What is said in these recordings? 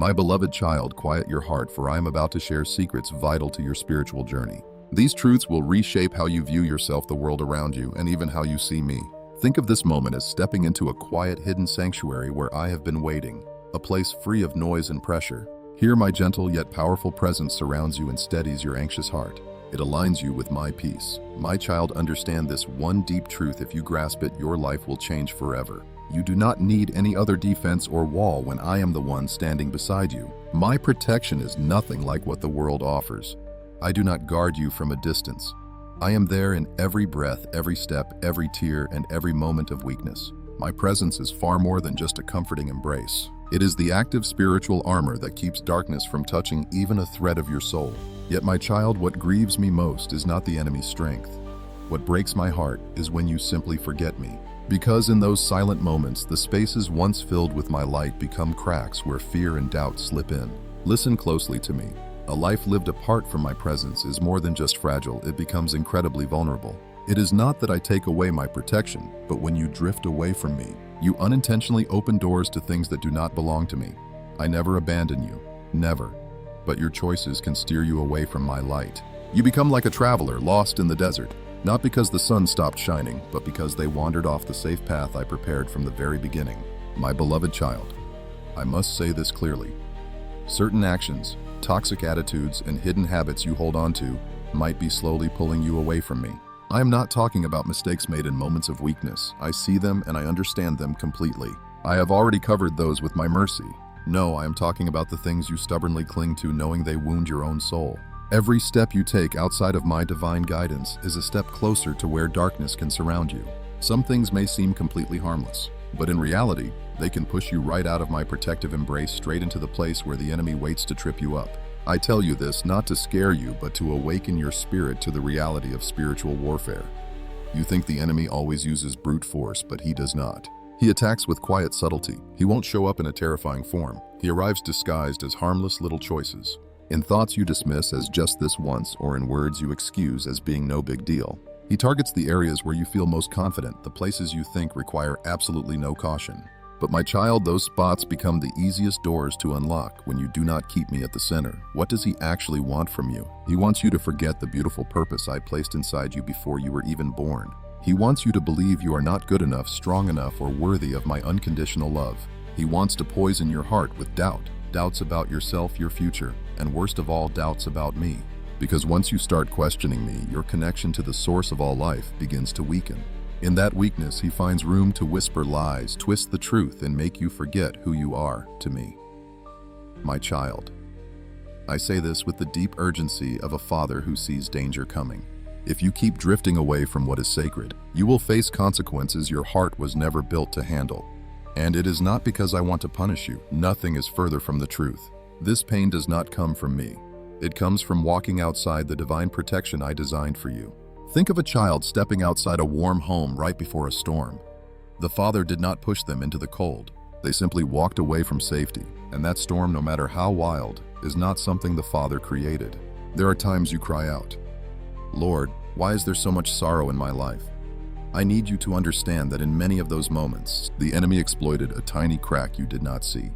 My beloved child, quiet your heart, for I am about to share secrets vital to your spiritual journey. These truths will reshape how you view yourself, the world around you, and even how you see me. Think of this moment as stepping into a quiet, hidden sanctuary where I have been waiting, a place free of noise and pressure. Here, my gentle yet powerful presence surrounds you and steadies your anxious heart. It aligns you with my peace. My child, understand this one deep truth: if you grasp it, your life will change forever. You do not need any other defense or wall when I am the one standing beside you. My protection is nothing like what the world offers. I do not guard you from a distance. I am there in every breath, every step, every tear, and every moment of weakness. My presence is far more than just a comforting embrace. It is the active spiritual armor that keeps darkness from touching even a thread of your soul. Yet, my child, what grieves me most is not the enemy's strength. What breaks my heart is when you simply forget me. Because in those silent moments, the spaces once filled with my light become cracks where fear and doubt slip in. Listen closely to me. A life lived apart from my presence is more than just fragile, it becomes incredibly vulnerable. It is not that I take away my protection, but when you drift away from me, you unintentionally open doors to things that do not belong to me. I never abandon you, never. But your choices can steer you away from my light. You become like a traveler lost in the desert, not because the sun stopped shining, but because they wandered off the safe path I prepared from the very beginning. My beloved child, I must say this clearly. Certain actions, toxic attitudes, and hidden habits you hold on to might be slowly pulling you away from me. I am not talking about mistakes made in moments of weakness. I see them and I understand them completely. I have already covered those with my mercy. No, I am talking about the things you stubbornly cling to, knowing they wound your own soul. Every step you take outside of my divine guidance is a step closer to where darkness can surround you. Some things may seem completely harmless, but in reality, they can push you right out of my protective embrace, straight into the place where the enemy waits to trip you up. I tell you this not to scare you, but to awaken your spirit to the reality of spiritual warfare. You think the enemy always uses brute force, but he does not. He attacks with quiet subtlety. He won't show up in a terrifying form. He arrives disguised as harmless little choices, in thoughts you dismiss as just this once, or in words you excuse as being no big deal. He targets the areas where you feel most confident, the places you think require absolutely no caution. But my child, those spots become the easiest doors to unlock when you do not keep me at the center. What does he actually want from you? He wants you to forget the beautiful purpose I placed inside you before you were even born. He wants you to believe you are not good enough, strong enough, or worthy of my unconditional love. He wants to poison your heart with doubt, doubts about yourself, your future, and worst of all, doubts about me. Because once you start questioning me, your connection to the source of all life begins to weaken. In that weakness, he finds room to whisper lies, twist the truth, and make you forget who you are to me. My child, I say this with the deep urgency of a father who sees danger coming. If you keep drifting away from what is sacred, you will face consequences your heart was never built to handle. And it is not because I want to punish you. Nothing is further from the truth. This pain does not come from me. It comes from walking outside the divine protection I designed for you. Think of a child stepping outside a warm home right before a storm. The father did not push them into the cold. They simply walked away from safety. And that storm, no matter how wild, is not something the father created. There are times you cry out, Lord, why is there so much sorrow in my life? I need you to understand that in many of those moments, the enemy exploited a tiny crack you did not see.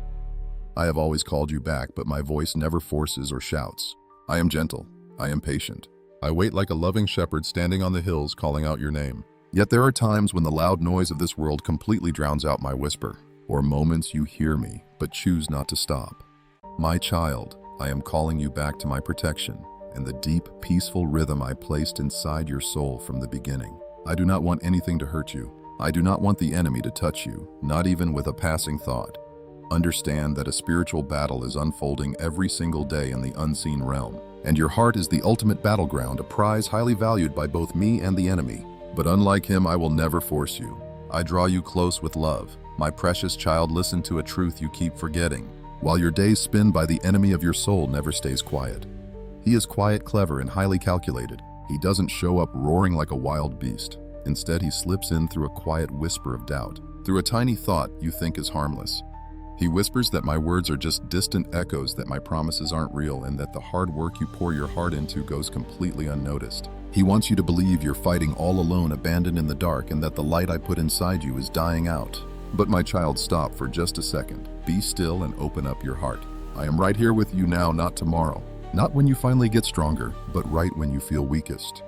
I have always called you back, but my voice never forces or shouts. I am gentle. I am patient. I wait like a loving shepherd standing on the hills calling out your name. Yet there are times when the loud noise of this world completely drowns out my whisper, or moments you hear me but choose not to stop. My child, I am calling you back to my protection and the deep, peaceful rhythm I placed inside your soul from the beginning. I do not want anything to hurt you. I do not want the enemy to touch you, not even with a passing thought. Understand that a spiritual battle is unfolding every single day in the unseen realm, and your heart is the ultimate battleground, a prize highly valued by both me and the enemy. But unlike him, I will never force you. I draw you close with love. My precious child, listen to a truth you keep forgetting. While your days spin by, the enemy of your soul never stays quiet. He is quiet, clever, and highly calculated. He doesn't show up roaring like a wild beast. Instead, he slips in through a quiet whisper of doubt, through a tiny thought you think is harmless. He whispers that my words are just distant echoes, that my promises aren't real, and that the hard work you pour your heart into goes completely unnoticed. He wants you to believe you're fighting all alone, abandoned in the dark, and that the light I put inside you is dying out. But my child, stop for just a second. Be still and open up your heart. I am right here with you now, not tomorrow. Not when you finally get stronger, but right when you feel weakest.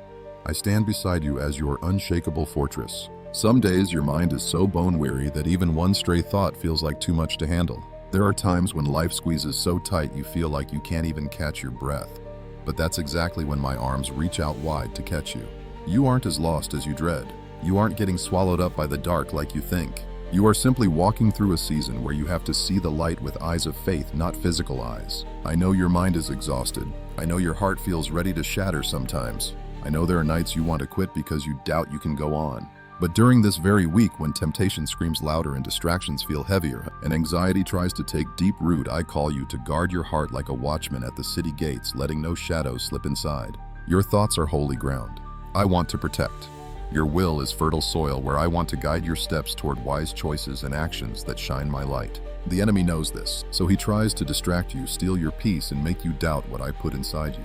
I stand beside you as your unshakable fortress. Some days your mind is so bone-weary that even one stray thought feels like too much to handle. There are times when life squeezes so tight you feel like you can't even catch your breath. But that's exactly when my arms reach out wide to catch you. You aren't as lost as you dread. You aren't getting swallowed up by the dark like you think. You are simply walking through a season where you have to see the light with eyes of faith, not physical eyes. I know your mind is exhausted. I know your heart feels ready to shatter sometimes. I know there are nights you want to quit because you doubt you can go on. But during this very week, when temptation screams louder and distractions feel heavier and anxiety tries to take deep root, I call you to guard your heart like a watchman at the city gates, letting no shadows slip inside. Your thoughts are holy ground. I want to protect. Your will is fertile soil where I want to guide your steps toward wise choices and actions that shine my light. The enemy knows this, so he tries to distract you, steal your peace, and make you doubt what I put inside you.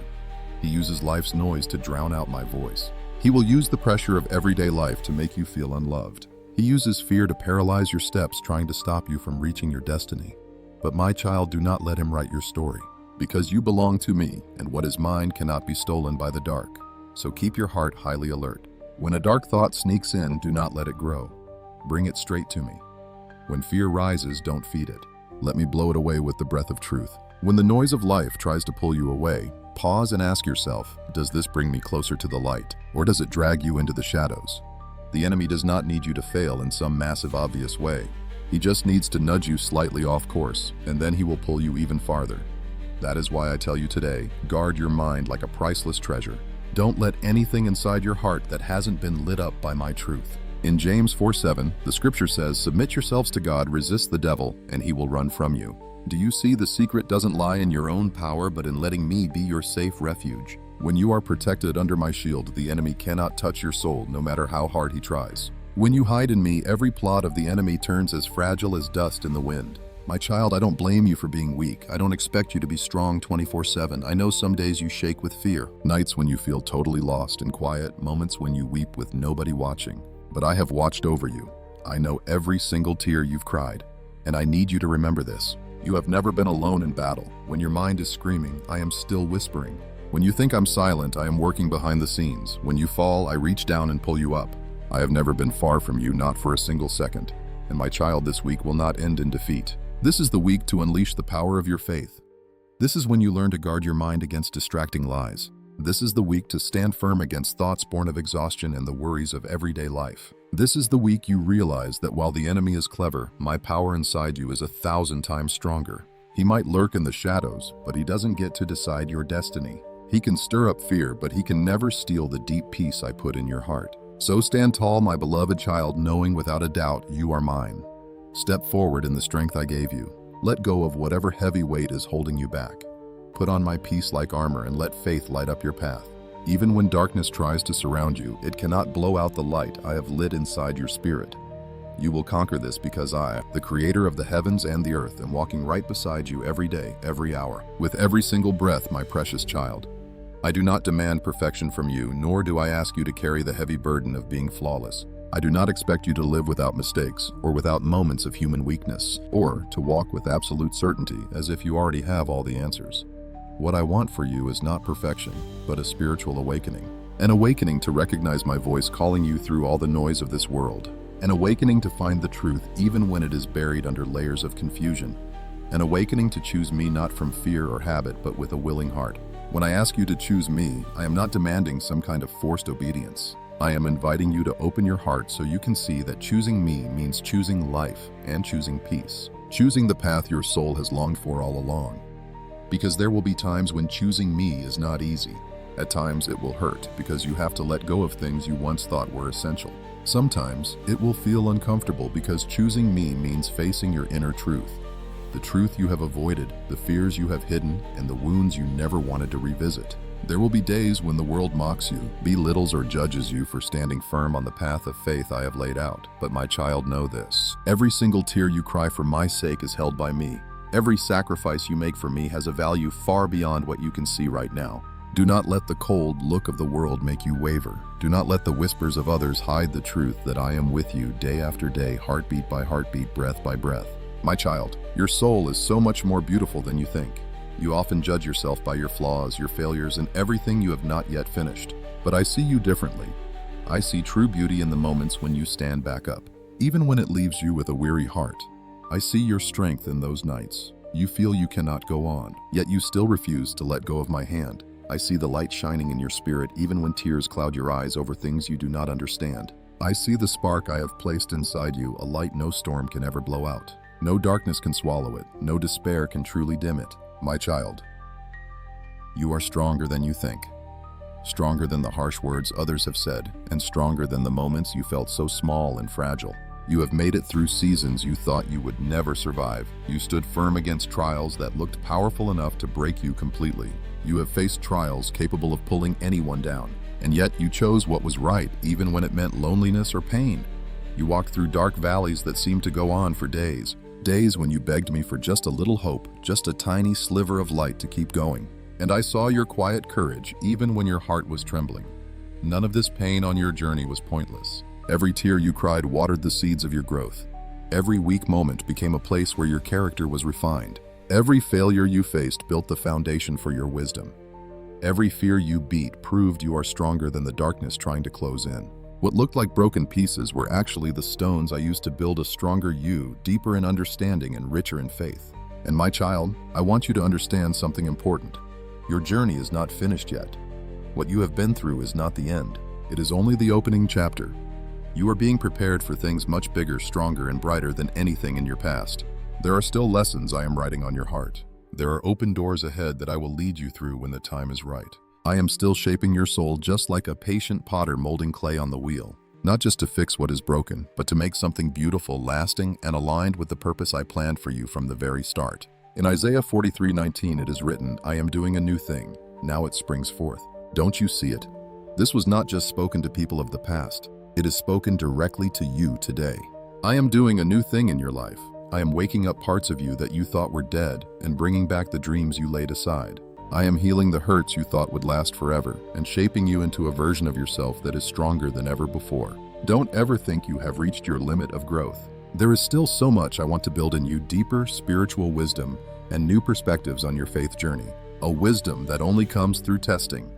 He uses life's noise to drown out my voice. He will use the pressure of everyday life to make you feel unloved. He uses fear to paralyze your steps, trying to stop you from reaching your destiny. But my child, do not let him write your story, because you belong to me, and what is mine cannot be stolen by the dark. So keep your heart highly alert. When a dark thought sneaks in, do not let it grow. Bring it straight to me. When fear rises, don't feed it. Let me blow it away with the breath of truth. When the noise of life tries to pull you away, pause and ask yourself, does this bring me closer to the light, or does it drag you into the shadows? The enemy does not need you to fail in some massive, obvious way. He just needs to nudge you slightly off course, and then he will pull you even farther. That is why I tell you today, guard your mind like a priceless treasure. Don't let anything inside your heart that hasn't been lit up by my truth. In James 4:7, the scripture says, submit yourselves to God, resist the devil, and he will run from you. Do you see the secret doesn't lie in your own power, but in letting me be your safe refuge? When you are protected under my shield, the enemy cannot touch your soul, no matter how hard he tries. When you hide in me, every plot of the enemy turns as fragile as dust in the wind. My child, I don't blame you for being weak. I don't expect you to be strong 24/7. I know some days you shake with fear, nights when you feel totally lost and quiet, moments when you weep with nobody watching. But I have watched over you. I know every single tear you've cried, and I need you to remember this. You have never been alone in battle. When your mind is screaming, I am still whispering. When you think I'm silent, I am working behind the scenes. When you fall, I reach down and pull you up. I have never been far from you, not for a single second. And my child, this week will not end in defeat. This is the week to unleash the power of your faith. This is when you learn to guard your mind against distracting lies. This is the week to stand firm against thoughts born of exhaustion and the worries of everyday life. This is the week you realize that while the enemy is clever, my power inside you is 1,000 times stronger. He might lurk in the shadows, but he doesn't get to decide your destiny. He can stir up fear, but he can never steal the deep peace I put in your heart. So stand tall, my beloved child, knowing without a doubt you are mine. Step forward in the strength I gave you. Let go of whatever heavy weight is holding you back. Put on my peace like armor and let faith light up your path. Even when darkness tries to surround you, it cannot blow out the light I have lit inside your spirit. You will conquer this because I, the creator of the heavens and the earth, am walking right beside you every day, every hour, with every single breath, my precious child. I do not demand perfection from you, nor do I ask you to carry the heavy burden of being flawless. I do not expect you to live without mistakes, or without moments of human weakness, or to walk with absolute certainty as if you already have all the answers. What I want for you is not perfection, but a spiritual awakening. An awakening to recognize my voice calling you through all the noise of this world. An awakening to find the truth even when it is buried under layers of confusion. An awakening to choose me not from fear or habit, but with a willing heart. When I ask you to choose me, I am not demanding some kind of forced obedience. I am inviting you to open your heart so you can see that choosing me means choosing life and choosing peace. Choosing the path your soul has longed for all along. Because there will be times when choosing me is not easy. At times it will hurt because you have to let go of things you once thought were essential. Sometimes it will feel uncomfortable because choosing me means facing your inner truth. The truth you have avoided, the fears you have hidden, and the wounds you never wanted to revisit. There will be days when the world mocks you, belittles or judges you for standing firm on the path of faith I have laid out. But my child, know this. Every single tear you cry for my sake is held by me. Every sacrifice you make for me has a value far beyond what you can see right now. Do not let the cold look of the world make you waver. Do not let the whispers of others hide the truth that I am with you day after day, heartbeat by heartbeat, breath by breath. My child, your soul is so much more beautiful than you think. You often judge yourself by your flaws, your failures, and everything you have not yet finished. But I see you differently. I see true beauty in the moments when you stand back up, even when it leaves you with a weary heart. I see your strength in those nights. You feel you cannot go on, yet you still refuse to let go of my hand. I see the light shining in your spirit even when tears cloud your eyes over things you do not understand. I see the spark I have placed inside you, a light no storm can ever blow out. No darkness can swallow it, no despair can truly dim it. My child, you are stronger than you think. Stronger than the harsh words others have said, and stronger than the moments you felt so small and fragile. You have made it through seasons you thought you would never survive. You stood firm against trials that looked powerful enough to break you completely. You have faced trials capable of pulling anyone down, and yet you chose what was right, even when it meant loneliness or pain. You walked through dark valleys that seemed to go on for days. Days when you begged me for just a little hope, just a tiny sliver of light to keep going. And I saw your quiet courage, even when your heart was trembling. None of this pain on your journey was pointless. Every tear you cried watered the seeds of your growth. Every weak moment became a place where your character was refined. Every failure you faced built the foundation for your wisdom. Every fear you beat proved you are stronger than the darkness trying to close in. What looked like broken pieces were actually the stones I used to build a stronger you, deeper in understanding and richer in faith. And my child, I want you to understand something important. Your journey is not finished yet. What you have been through is not the end. It is only the opening chapter. You are being prepared for things much bigger, stronger, and brighter than anything in your past. There are still lessons I am writing on your heart. There are open doors ahead that I will lead you through when the time is right. I am still shaping your soul just like a patient potter molding clay on the wheel, not just to fix what is broken, but to make something beautiful, lasting, and aligned with the purpose I planned for you from the very start. In Isaiah 43:19 it is written, I am doing a new thing. Now it springs forth. Don't you see it? This was not just spoken to people of the past. It is spoken directly to you today. I am doing a new thing in your life. I am waking up parts of you that you thought were dead and bringing back the dreams you laid aside. I am healing the hurts you thought would last forever and shaping you into a version of yourself that is stronger than ever before. Don't ever think you have reached your limit of growth. There is still so much I want to build in you, deeper spiritual wisdom and new perspectives on your faith journey. A wisdom that only comes through testing.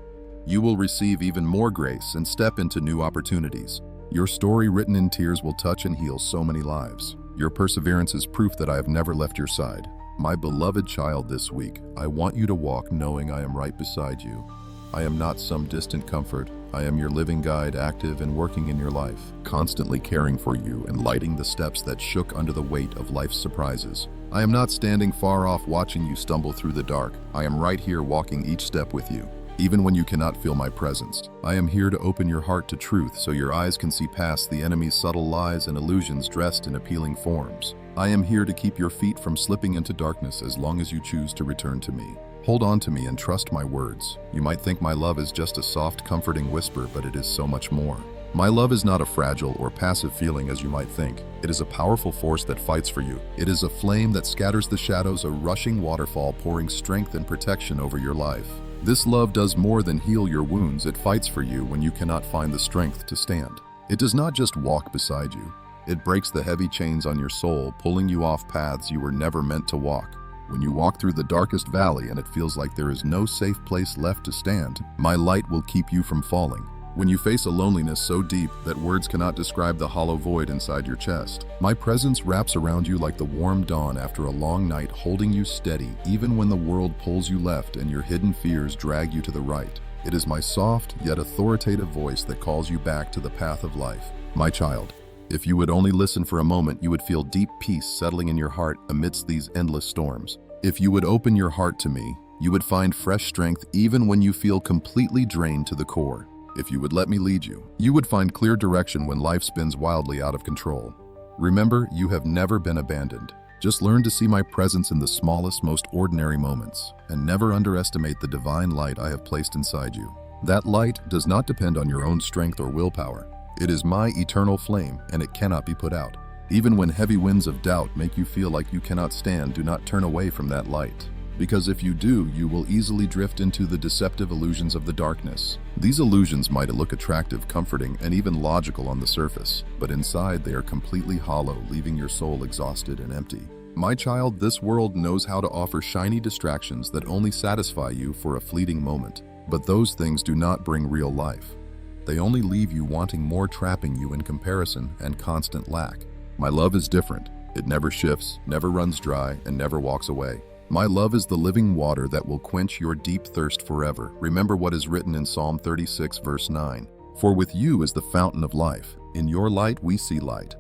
You will receive even more grace and step into new opportunities. Your story written in tears will touch and heal so many lives. Your perseverance is proof that I have never left your side. My beloved child, this week, I want you to walk knowing I am right beside you. I am not some distant comfort. I am your living guide, active and working in your life, constantly caring for you and lighting the steps that shook under the weight of life's surprises. I am not standing far off watching you stumble through the dark. I am right here walking each step with you, even when you cannot feel my presence. I am here to open your heart to truth so your eyes can see past the enemy's subtle lies and illusions dressed in appealing forms. I am here to keep your feet from slipping into darkness as long as you choose to return to me. Hold on to me and trust my words. You might think my love is just a soft, comforting whisper, but it is so much more. My love is not a fragile or passive feeling as you might think. It is a powerful force that fights for you. It is a flame that scatters the shadows, a rushing waterfall pouring strength and protection over your life. This love does more than heal your wounds. It fights for you when you cannot find the strength to stand. It does not just walk beside you. It breaks the heavy chains on your soul, pulling you off paths you were never meant to walk. When you walk through the darkest valley and it feels like there is no safe place left to stand, my light will keep you from falling. When you face a loneliness so deep that words cannot describe the hollow void inside your chest, my presence wraps around you like the warm dawn after a long night, holding you steady even when the world pulls you left and your hidden fears drag you to the right. It is my soft yet authoritative voice that calls you back to the path of life. My child, if you would only listen for a moment, you would feel deep peace settling in your heart amidst these endless storms. If you would open your heart to me, you would find fresh strength even when you feel completely drained to the core. If you would let me lead you, you would find clear direction when life spins wildly out of control. Remember, you have never been abandoned. Just learn to see my presence in the smallest, most ordinary moments, and never underestimate the divine light I have placed inside you. That light does not depend on your own strength or willpower. It is my eternal flame, and it cannot be put out. Even when heavy winds of doubt make you feel like you cannot stand, do not turn away from that light. Because if you do, you will easily drift into the deceptive illusions of the darkness. These illusions might look attractive, comforting, and even logical on the surface, but inside they are completely hollow, leaving your soul exhausted and empty. My child, this world knows how to offer shiny distractions that only satisfy you for a fleeting moment. But those things do not bring real life. They only leave you wanting more, trapping you in comparison and constant lack. My love is different. It never shifts, never runs dry, and never walks away. My love is the living water that will quench your deep thirst forever. Remember what is written in Psalm 36, verse 9. For with you is the fountain of life. In your light we see light.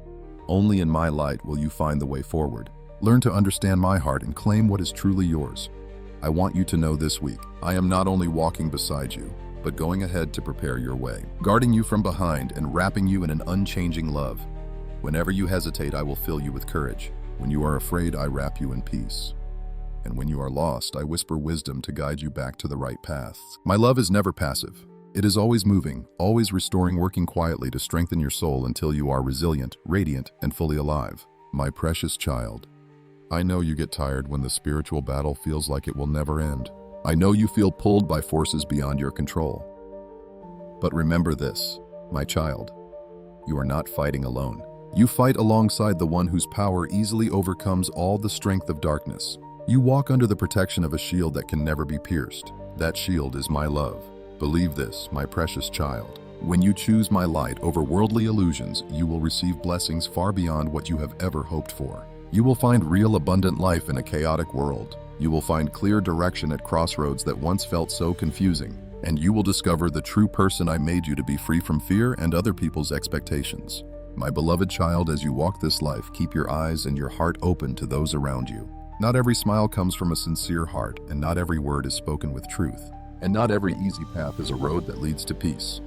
Only in my light will you find the way forward. Learn to understand my heart and claim what is truly yours. I want you to know this week, I am not only walking beside you, but going ahead to prepare your way, guarding you from behind and wrapping you in an unchanging love. Whenever you hesitate, I will fill you with courage. When you are afraid, I wrap you in peace. And when you are lost, I whisper wisdom to guide you back to the right path. My love is never passive. It is always moving, always restoring, working quietly to strengthen your soul until you are resilient, radiant, and fully alive. My precious child, I know you get tired when the spiritual battle feels like it will never end. I know you feel pulled by forces beyond your control. But remember this, my child, you are not fighting alone. You fight alongside the one whose power easily overcomes all the strength of darkness. You walk under the protection of a shield that can never be pierced. That shield is my love. Believe this, my precious child. When you choose my light over worldly illusions, you will receive blessings far beyond what you have ever hoped for. You will find real abundant life in a chaotic world. You will find clear direction at crossroads that once felt so confusing. And you will discover the true person I made you to be, free from fear and other people's expectations. My beloved child, as you walk this life, keep your eyes and your heart open to those around you. Not every smile comes from a sincere heart, and not every word is spoken with truth. And not every easy path is a road that leads to peace.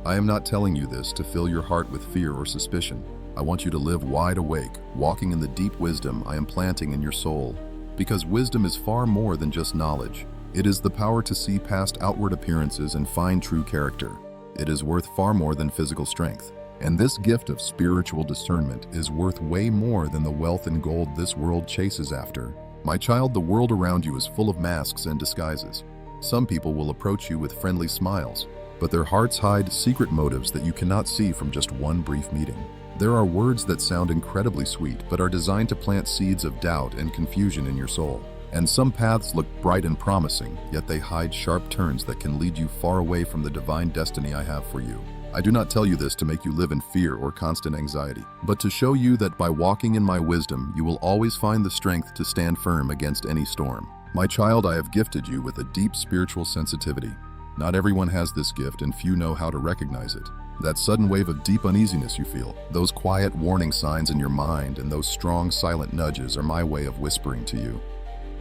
I am not telling you this to fill your heart with fear or suspicion. I want you to live wide awake, walking in the deep wisdom I am planting in your soul. Because wisdom is far more than just knowledge. It is the power to see past outward appearances and find true character. It is worth far more than physical strength. And this gift of spiritual discernment is worth way more than the wealth and gold this world chases after. My child, the world around you is full of masks and disguises. Some people will approach you with friendly smiles, but their hearts hide secret motives that you cannot see from just one brief meeting. There are words that sound incredibly sweet, but are designed to plant seeds of doubt and confusion in your soul. And some paths look bright and promising, yet they hide sharp turns that can lead you far away from the divine destiny I have for you. I do not tell you this to make you live in fear or constant anxiety, but to show you that by walking in my wisdom, you will always find the strength to stand firm against any storm. My child, I have gifted you with a deep spiritual sensitivity. Not everyone has this gift, and few know how to recognize it. That sudden wave of deep uneasiness you feel, those quiet warning signs in your mind, and those strong silent nudges are my way of whispering to you.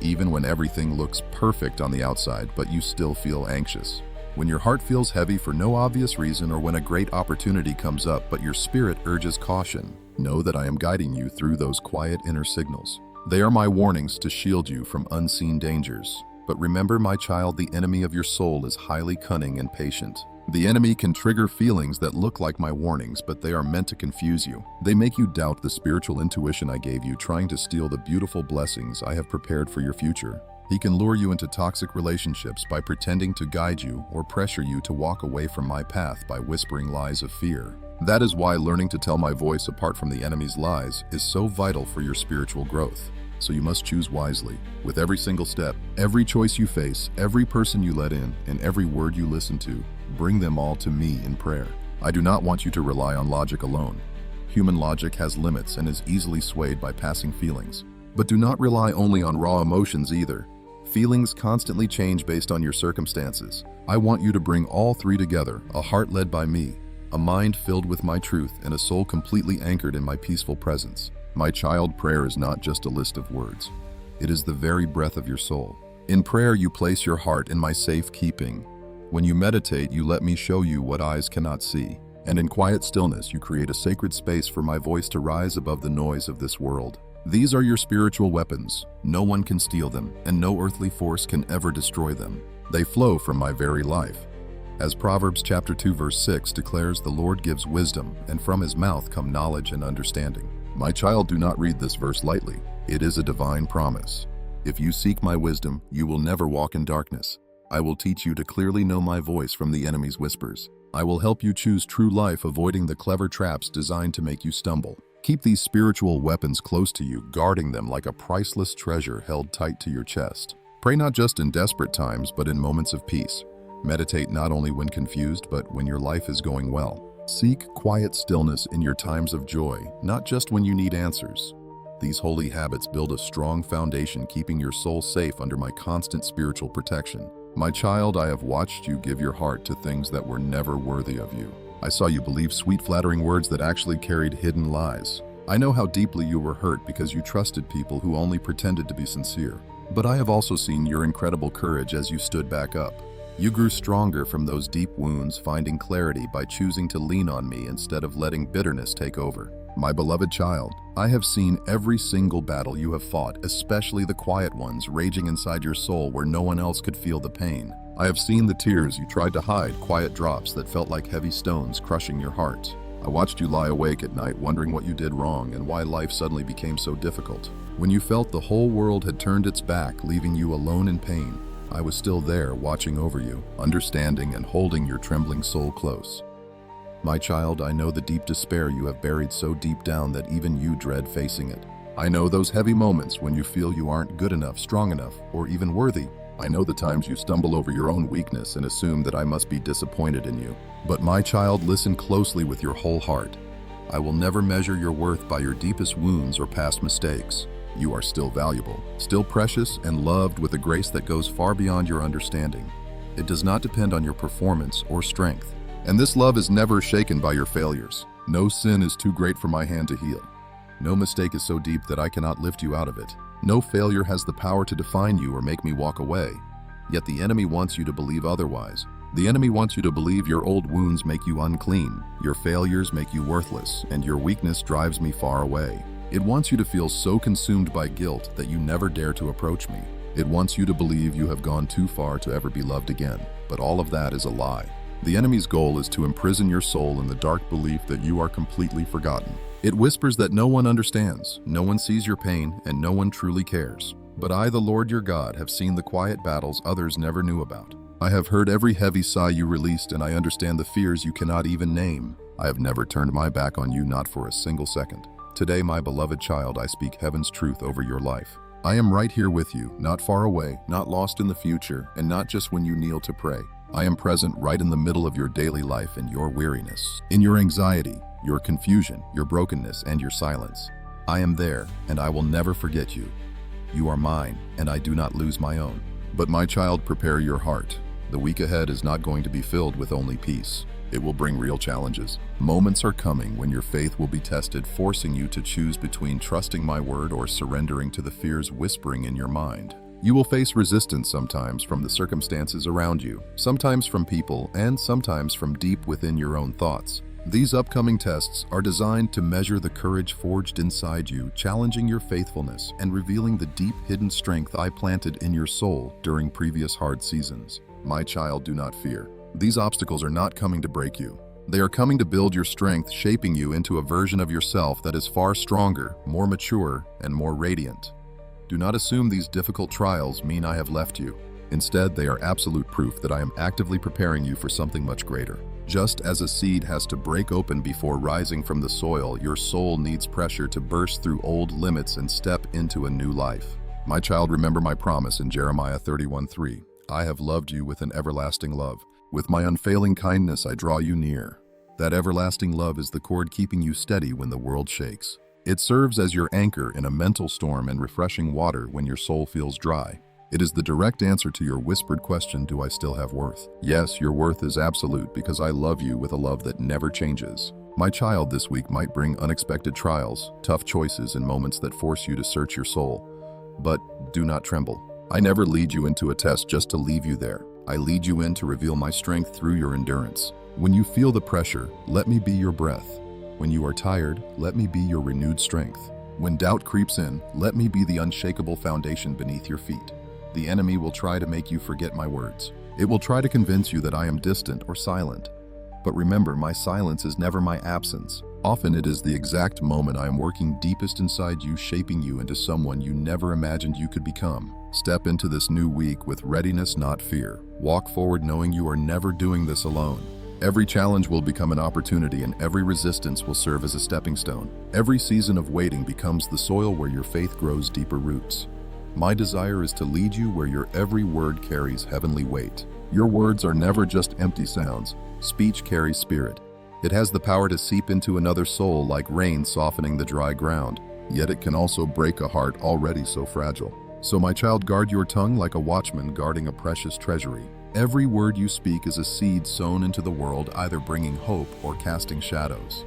Even when everything looks perfect on the outside, but you still feel anxious. When your heart feels heavy for no obvious reason, or when a great opportunity comes up but your spirit urges caution, know that I am guiding you through those quiet inner signals. They are my warnings to shield you from unseen dangers. But remember, my child, the enemy of your soul is highly cunning and patient. The enemy can trigger feelings that look like my warnings, but they are meant to confuse you. They make you doubt the spiritual intuition I gave you, trying to steal the beautiful blessings I have prepared for your future. He can lure you into toxic relationships by pretending to guide you, or pressure you to walk away from my path by whispering lies of fear. That is why learning to tell my voice apart from the enemy's lies is so vital for your spiritual growth. So you must choose wisely. With every single step, every choice you face, every person you let in, and every word you listen to, bring them all to me in prayer. I do not want you to rely on logic alone. Human logic has limits and is easily swayed by passing feelings. But do not rely only on raw emotions either. Feelings constantly change based on your circumstances. I want you to bring all three together: a heart led by me, a mind filled with my truth, and a soul completely anchored in my peaceful presence. My child, prayer is not just a list of words. It is the very breath of your soul. In prayer, you place your heart in my safe keeping. When you meditate, you let me show you what eyes cannot see. And in quiet stillness, you create a sacred space for my voice to rise above the noise of this world. These are your spiritual weapons. No one can steal them, and no earthly force can ever destroy them. They flow from my very life. As Proverbs chapter 2 verse 6 declares, the Lord gives wisdom, and from his mouth come knowledge and understanding. My child, do not read this verse lightly. It is a divine promise. If you seek my wisdom, you will never walk in darkness. I will teach you to clearly know my voice from the enemy's whispers. I will help you choose true life, avoiding the clever traps designed to make you stumble. Keep these spiritual weapons close to you, guarding them like a priceless treasure held tight to your chest. Pray not just in desperate times, but in moments of peace. Meditate not only when confused, but when your life is going well. Seek quiet stillness in your times of joy, not just when you need answers. These holy habits build a strong foundation, keeping your soul safe under my constant spiritual protection. My child, I have watched you give your heart to things that were never worthy of you. I saw you believe sweet, flattering words that actually carried hidden lies. I know how deeply you were hurt because you trusted people who only pretended to be sincere. But I have also seen your incredible courage as you stood back up. You grew stronger from those deep wounds, finding clarity by choosing to lean on me instead of letting bitterness take over. My beloved child, I have seen every single battle you have fought, especially the quiet ones raging inside your soul where no one else could feel the pain. I have seen the tears you tried to hide, quiet drops that felt like heavy stones crushing your heart. I watched you lie awake at night wondering what you did wrong and why life suddenly became so difficult. When you felt the whole world had turned its back, leaving you alone in pain, I was still there, watching over you, understanding and holding your trembling soul close. My child, I know the deep despair you have buried so deep down that even you dread facing it. I know those heavy moments when you feel you aren't good enough, strong enough, or even worthy. I know the times you stumble over your own weakness and assume that I must be disappointed in you. But my child, listen closely with your whole heart. I will never measure your worth by your deepest wounds or past mistakes. You are still valuable, still precious, and loved with a grace that goes far beyond your understanding. It does not depend on your performance or strength. And this love is never shaken by your failures. No sin is too great for my hand to heal. No mistake is so deep that I cannot lift you out of it. No failure has the power to define you or make me walk away. Yet the enemy wants you to believe otherwise. The enemy wants you to believe your old wounds make you unclean, your failures make you worthless, and your weakness drives me far away. It wants you to feel so consumed by guilt that you never dare to approach me. It wants you to believe you have gone too far to ever be loved again. But all of that is a lie. The enemy's goal is to imprison your soul in the dark belief that you are completely forgotten. It whispers that no one understands, no one sees your pain, and no one truly cares. But I, the Lord your God, have seen the quiet battles others never knew about. I have heard every heavy sigh you released, and I understand the fears you cannot even name. I have never turned my back on you, not for a single second. Today, my beloved child, I speak heaven's truth over your life. I am right here with you, not far away, not lost in the future, and not just when you kneel to pray. I am present right in the middle of your daily life and your weariness, in your anxiety, your confusion, your brokenness, and your silence. I am there, and I will never forget you. You are mine, and I do not lose my own. But my child, prepare your heart. The week ahead is not going to be filled with only peace. It will bring real challenges. Moments are coming when your faith will be tested, forcing you to choose between trusting my word or surrendering to the fears whispering in your mind. You will face resistance sometimes from the circumstances around you, sometimes from people, and sometimes from deep within your own thoughts. These upcoming tests are designed to measure the courage forged inside you, challenging your faithfulness and revealing the deep hidden strength I planted in your soul during previous hard seasons. My child, do not fear. These obstacles are not coming to break you. They are coming to build your strength, shaping you into a version of yourself that is far stronger, more mature, and more radiant. Do not assume these difficult trials mean I have left you. Instead, they are absolute proof that I am actively preparing you for something much greater. Just as a seed has to break open before rising from the soil, your soul needs pressure to burst through old limits and step into a new life. My child, remember my promise in Jeremiah 31:3. I have loved you with an everlasting love. With my unfailing kindness, I draw you near. That everlasting love is the cord keeping you steady when the world shakes. It serves as your anchor in a mental storm and refreshing water when your soul feels dry. It is the direct answer to your whispered question, do I still have worth? Yes, your worth is absolute because I love you with a love that never changes. My child, this week might bring unexpected trials, tough choices, and moments that force you to search your soul. But do not tremble. I never lead you into a test just to leave you there. I lead you in to reveal my strength through your endurance. When you feel the pressure, let me be your breath. When you are tired, let me be your renewed strength. When doubt creeps in, let me be the unshakable foundation beneath your feet. The enemy will try to make you forget my words. It will try to convince you that I am distant or silent. But remember, my silence is never my absence. Often it is the exact moment I am working deepest inside you, shaping you into someone you never imagined you could become. Step into this new week with readiness, not fear. Walk forward knowing you are never doing this alone. Every challenge will become an opportunity, and every resistance will serve as a stepping stone. Every season of waiting becomes the soil where your faith grows deeper roots. My desire is to lead you where your every word carries heavenly weight. Your words are never just empty sounds. Speech carries spirit. It has the power to seep into another soul like rain softening the dry ground. Yet it can also break a heart already so fragile. So my child, guard your tongue like a watchman guarding a precious treasury. Every word you speak is a seed sown into the world, either bringing hope or casting shadows.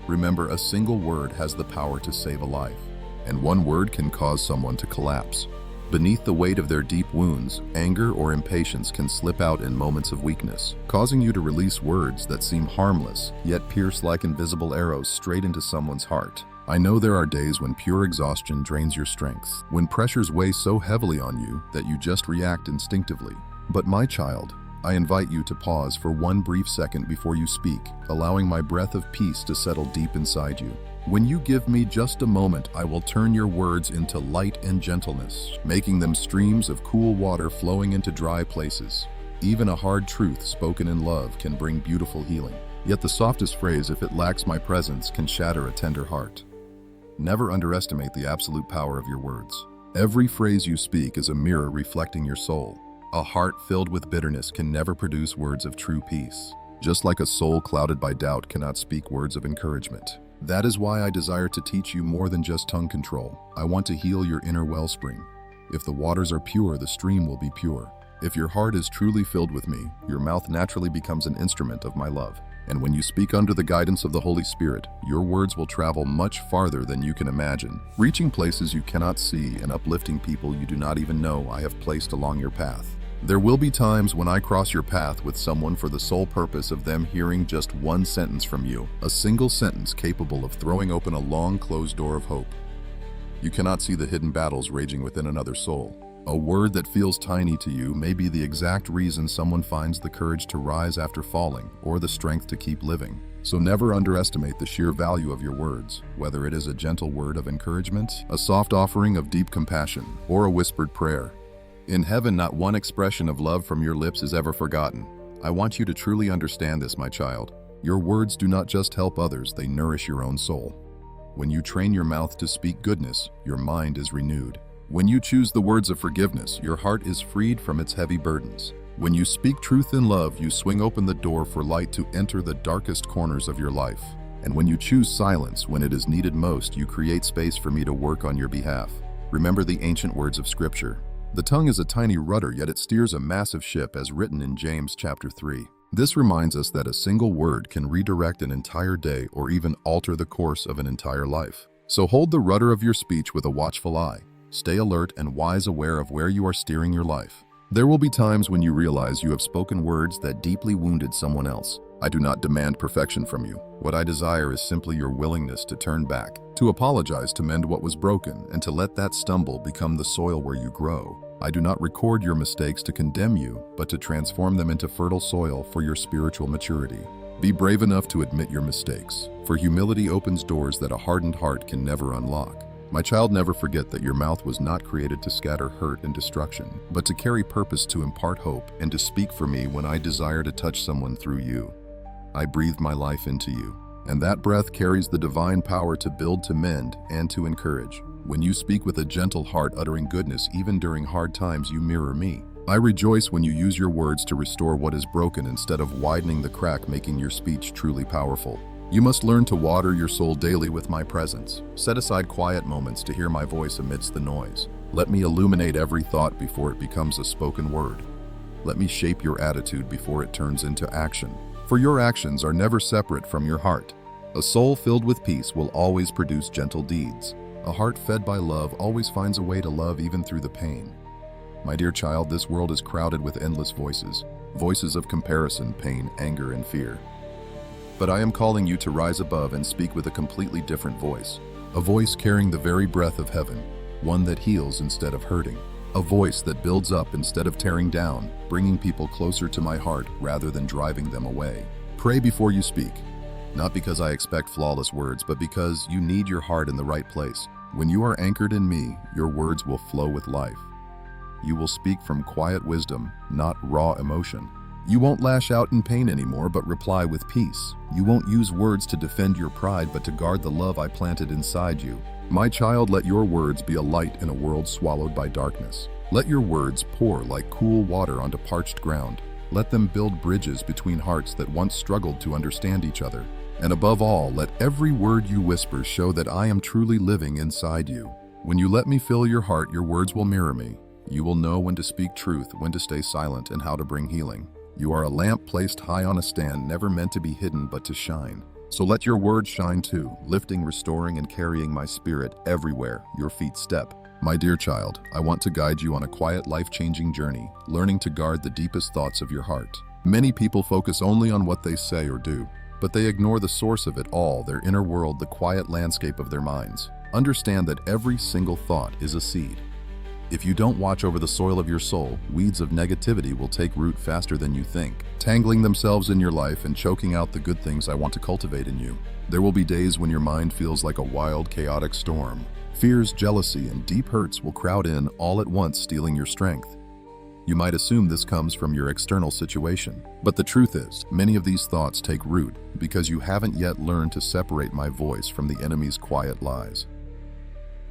Remember, a single word has the power to save a life, and one word can cause someone to collapse. Beneath the weight of their deep wounds, anger or impatience can slip out in moments of weakness, causing you to release words that seem harmless, yet pierce like invisible arrows straight into someone's heart. I know there are days when pure exhaustion drains your strength, when pressures weigh so heavily on you that you just react instinctively. But my child, I invite you to pause for one brief second before you speak, allowing my breath of peace to settle deep inside you. When you give me just a moment, I will turn your words into light and gentleness, making them streams of cool water flowing into dry places. Even a hard truth spoken in love can bring beautiful healing. Yet the softest phrase, if it lacks my presence, can shatter a tender heart. Never underestimate the absolute power of your words. Every phrase you speak is a mirror reflecting your soul. A heart filled with bitterness can never produce words of true peace, just like a soul clouded by doubt cannot speak words of encouragement. That is why I desire to teach you more than just tongue control. I want to heal your inner wellspring. If the waters are pure, the stream will be pure. If your heart is truly filled with me, your mouth naturally becomes an instrument of my love. And when you speak under the guidance of the Holy Spirit, your words will travel much farther than you can imagine, reaching places you cannot see and uplifting people you do not even know I have placed along your path. There will be times when I cross your path with someone for the sole purpose of them hearing just one sentence from you, a single sentence capable of throwing open a long closed door of hope. You cannot see the hidden battles raging within another soul. A word that feels tiny to you may be the exact reason someone finds the courage to rise after falling or the strength to keep living. So never underestimate the sheer value of your words, whether it is a gentle word of encouragement, a soft offering of deep compassion, or a whispered prayer. In heaven, not one expression of love from your lips is ever forgotten. I want you to truly understand this, my child. Your words do not just help others, they nourish your own soul. When you train your mouth to speak goodness, your mind is renewed. When you choose the words of forgiveness, your heart is freed from its heavy burdens. When you speak truth in love, you swing open the door for light to enter the darkest corners of your life. And when you choose silence when it is needed most, you create space for me to work on your behalf. Remember the ancient words of Scripture. The tongue is a tiny rudder, yet it steers a massive ship, as written in James chapter 3. This reminds us that a single word can redirect an entire day or even alter the course of an entire life. So hold the rudder of your speech with a watchful eye. Stay alert and wise, aware of where you are steering your life. There will be times when you realize you have spoken words that deeply wounded someone else. I do not demand perfection from you. What I desire is simply your willingness to turn back, to apologize, to mend what was broken, and to let that stumble become the soil where you grow. I do not record your mistakes to condemn you, but to transform them into fertile soil for your spiritual maturity. Be brave enough to admit your mistakes, for humility opens doors that a hardened heart can never unlock. My child, never forget that your mouth was not created to scatter hurt and destruction, but to carry purpose, to impart hope, and to speak for me when I desire to touch someone through you. I breathed my life into you, and that breath carries the divine power to build, to mend, and to encourage. When you speak with a gentle heart, uttering goodness even during hard times, you mirror me. I rejoice when you use your words to restore what is broken instead of widening the crack, making your speech truly powerful. You must learn to water your soul daily with my presence. Set aside quiet moments to hear my voice amidst the noise. Let me illuminate every thought before it becomes a spoken word. Let me shape your attitude before it turns into action. For your actions are never separate from your heart. A soul filled with peace will always produce gentle deeds. A heart fed by love always finds a way to love even through the pain. My dear child, this world is crowded with endless voices. Voices of comparison, pain, anger, and fear. But I am calling you to rise above and speak with a completely different voice. A voice carrying the very breath of heaven. One that heals instead of hurting. A voice that builds up instead of tearing down, bringing people closer to my heart rather than driving them away. Pray before you speak. Not because I expect flawless words, but because you need your heart in the right place. When you are anchored in me, your words will flow with life. You will speak from quiet wisdom, not raw emotion. You won't lash out in pain anymore, but reply with peace. You won't use words to defend your pride, but to guard the love I planted inside you. My child, let your words be a light in a world swallowed by darkness. Let your words pour like cool water onto parched ground. Let them build bridges between hearts that once struggled to understand each other. And above all, let every word you whisper show that I am truly living inside you. When you let me fill your heart, your words will mirror me. You will know when to speak truth, when to stay silent, and how to bring healing. You are a lamp placed high on a stand, never meant to be hidden but to shine. So let your words shine too, lifting, restoring, and carrying my spirit everywhere your feet step. My dear child, I want to guide you on a quiet, life-changing journey, learning to guard the deepest thoughts of your heart. Many people focus only on what they say or do, but they ignore the source of it all, their inner world, the quiet landscape of their minds. Understand that every single thought is a seed. If you don't watch over the soil of your soul, weeds of negativity will take root faster than you think, tangling themselves in your life and choking out the good things I want to cultivate in you. There will be days when your mind feels like a wild, chaotic storm. Fears, jealousy, and deep hurts will crowd in all at once, stealing your strength. You might assume this comes from your external situation, but the truth is, many of these thoughts take root because you haven't yet learned to separate my voice from the enemy's quiet lies.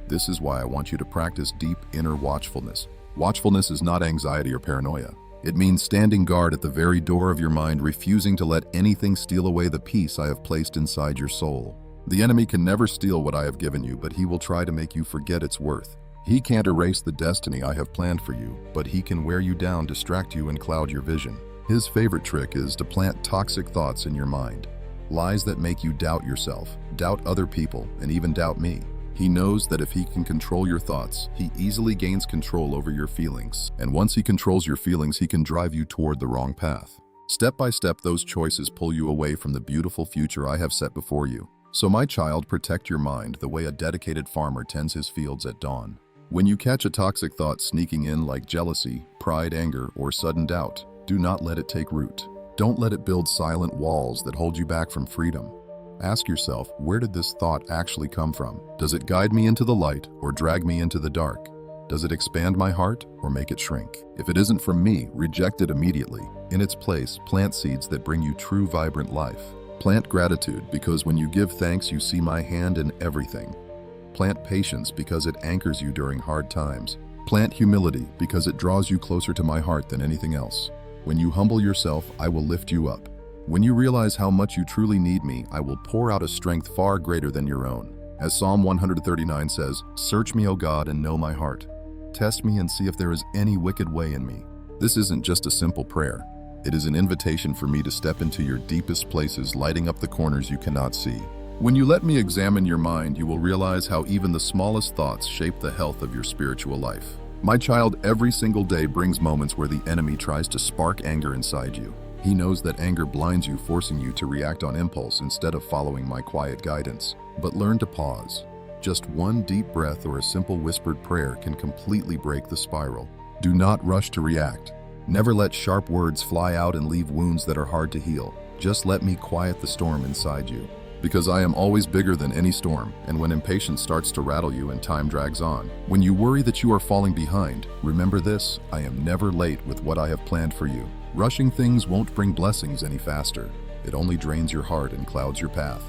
This is why I want you to practice deep inner watchfulness. Watchfulness is not anxiety or paranoia. It means standing guard at the very door of your mind, refusing to let anything steal away the peace I have placed inside your soul. The enemy can never steal what I have given you, but he will try to make you forget its worth. He can't erase the destiny I have planned for you, but he can wear you down, distract you, and cloud your vision. His favorite trick is to plant toxic thoughts in your mind. Lies that make you doubt yourself, doubt other people, and even doubt me. He knows that if he can control your thoughts, he easily gains control over your feelings. And once he controls your feelings, he can drive you toward the wrong path. Step by step, those choices pull you away from the beautiful future I have set before you. So my child, protect your mind the way a dedicated farmer tends his fields at dawn. When you catch a toxic thought sneaking in like jealousy, pride, anger, or sudden doubt, do not let it take root. Don't let it build silent walls that hold you back from freedom. Ask yourself, where did this thought actually come from? Does it guide me into the light or drag me into the dark? Does it expand my heart or make it shrink? If it isn't from me, reject it immediately. In its place, plant seeds that bring you true, vibrant life. Plant gratitude, because when you give thanks, you see my hand in everything. Plant patience, because it anchors you during hard times. Plant humility, because it draws you closer to my heart than anything else. When you humble yourself, I will lift you up. When you realize how much you truly need me, I will pour out a strength far greater than your own. As Psalm 139 says, "Search me, O God, and know my heart. Test me and see if there is any wicked way in me." This isn't just a simple prayer. It is an invitation for me to step into your deepest places, lighting up the corners you cannot see. When you let me examine your mind, you will realize how even the smallest thoughts shape the health of your spiritual life. My child, every single day brings moments where the enemy tries to spark anger inside you. He knows that anger blinds you, forcing you to react on impulse instead of following my quiet guidance. But learn to pause. Just one deep breath or a simple whispered prayer can completely break the spiral. Do not rush to react. Never let sharp words fly out and leave wounds that are hard to heal. Just let me quiet the storm inside you. Because I am always bigger than any storm, and when impatience starts to rattle you and time drags on, when you worry that you are falling behind, remember this: I am never late with what I have planned for you. Rushing things won't bring blessings any faster. It only drains your heart and clouds your path.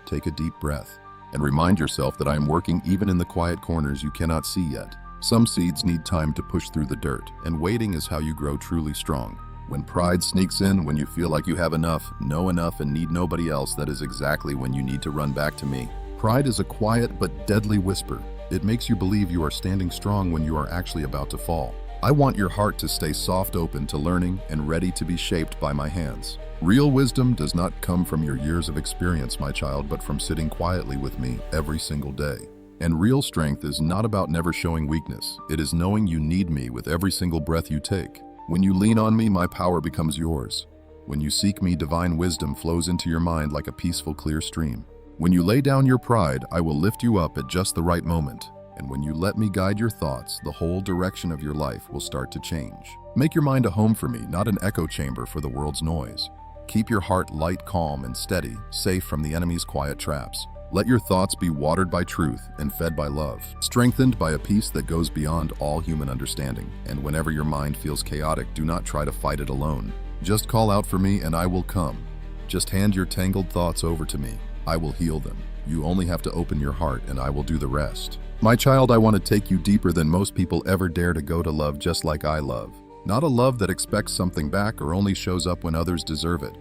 Take a deep breath and remind yourself that I am working even in the quiet corners you cannot see yet. Some seeds need time to push through the dirt, and waiting is how you grow truly strong. When pride sneaks in, when you feel like you have enough, know enough, and need nobody else, that is exactly when you need to run back to me. Pride is a quiet but deadly whisper. It makes you believe you are standing strong when you are actually about to fall. I want your heart to stay soft, open to learning, and ready to be shaped by my hands. Real wisdom does not come from your years of experience, my child, but from sitting quietly with me every single day. And real strength is not about never showing weakness. It is knowing you need me with every single breath you take. When you lean on me, my power becomes yours. When you seek me, divine wisdom flows into your mind like a peaceful, clear stream. When you lay down your pride, I will lift you up at just the right moment. And when you let me guide your thoughts, the whole direction of your life will start to change. Make your mind a home for me, not an echo chamber for the world's noise. Keep your heart light, calm, and steady, safe from the enemy's quiet traps. Let your thoughts be watered by truth and fed by love, strengthened by a peace that goes beyond all human understanding. And whenever your mind feels chaotic, do not try to fight it alone. Just call out for me and I will come. Just hand your tangled thoughts over to me. I will heal them. You only have to open your heart and I will do the rest. My child, I want to take you deeper than most people ever dare to go to love just like I love. Not a love that expects something back or only shows up when others deserve it.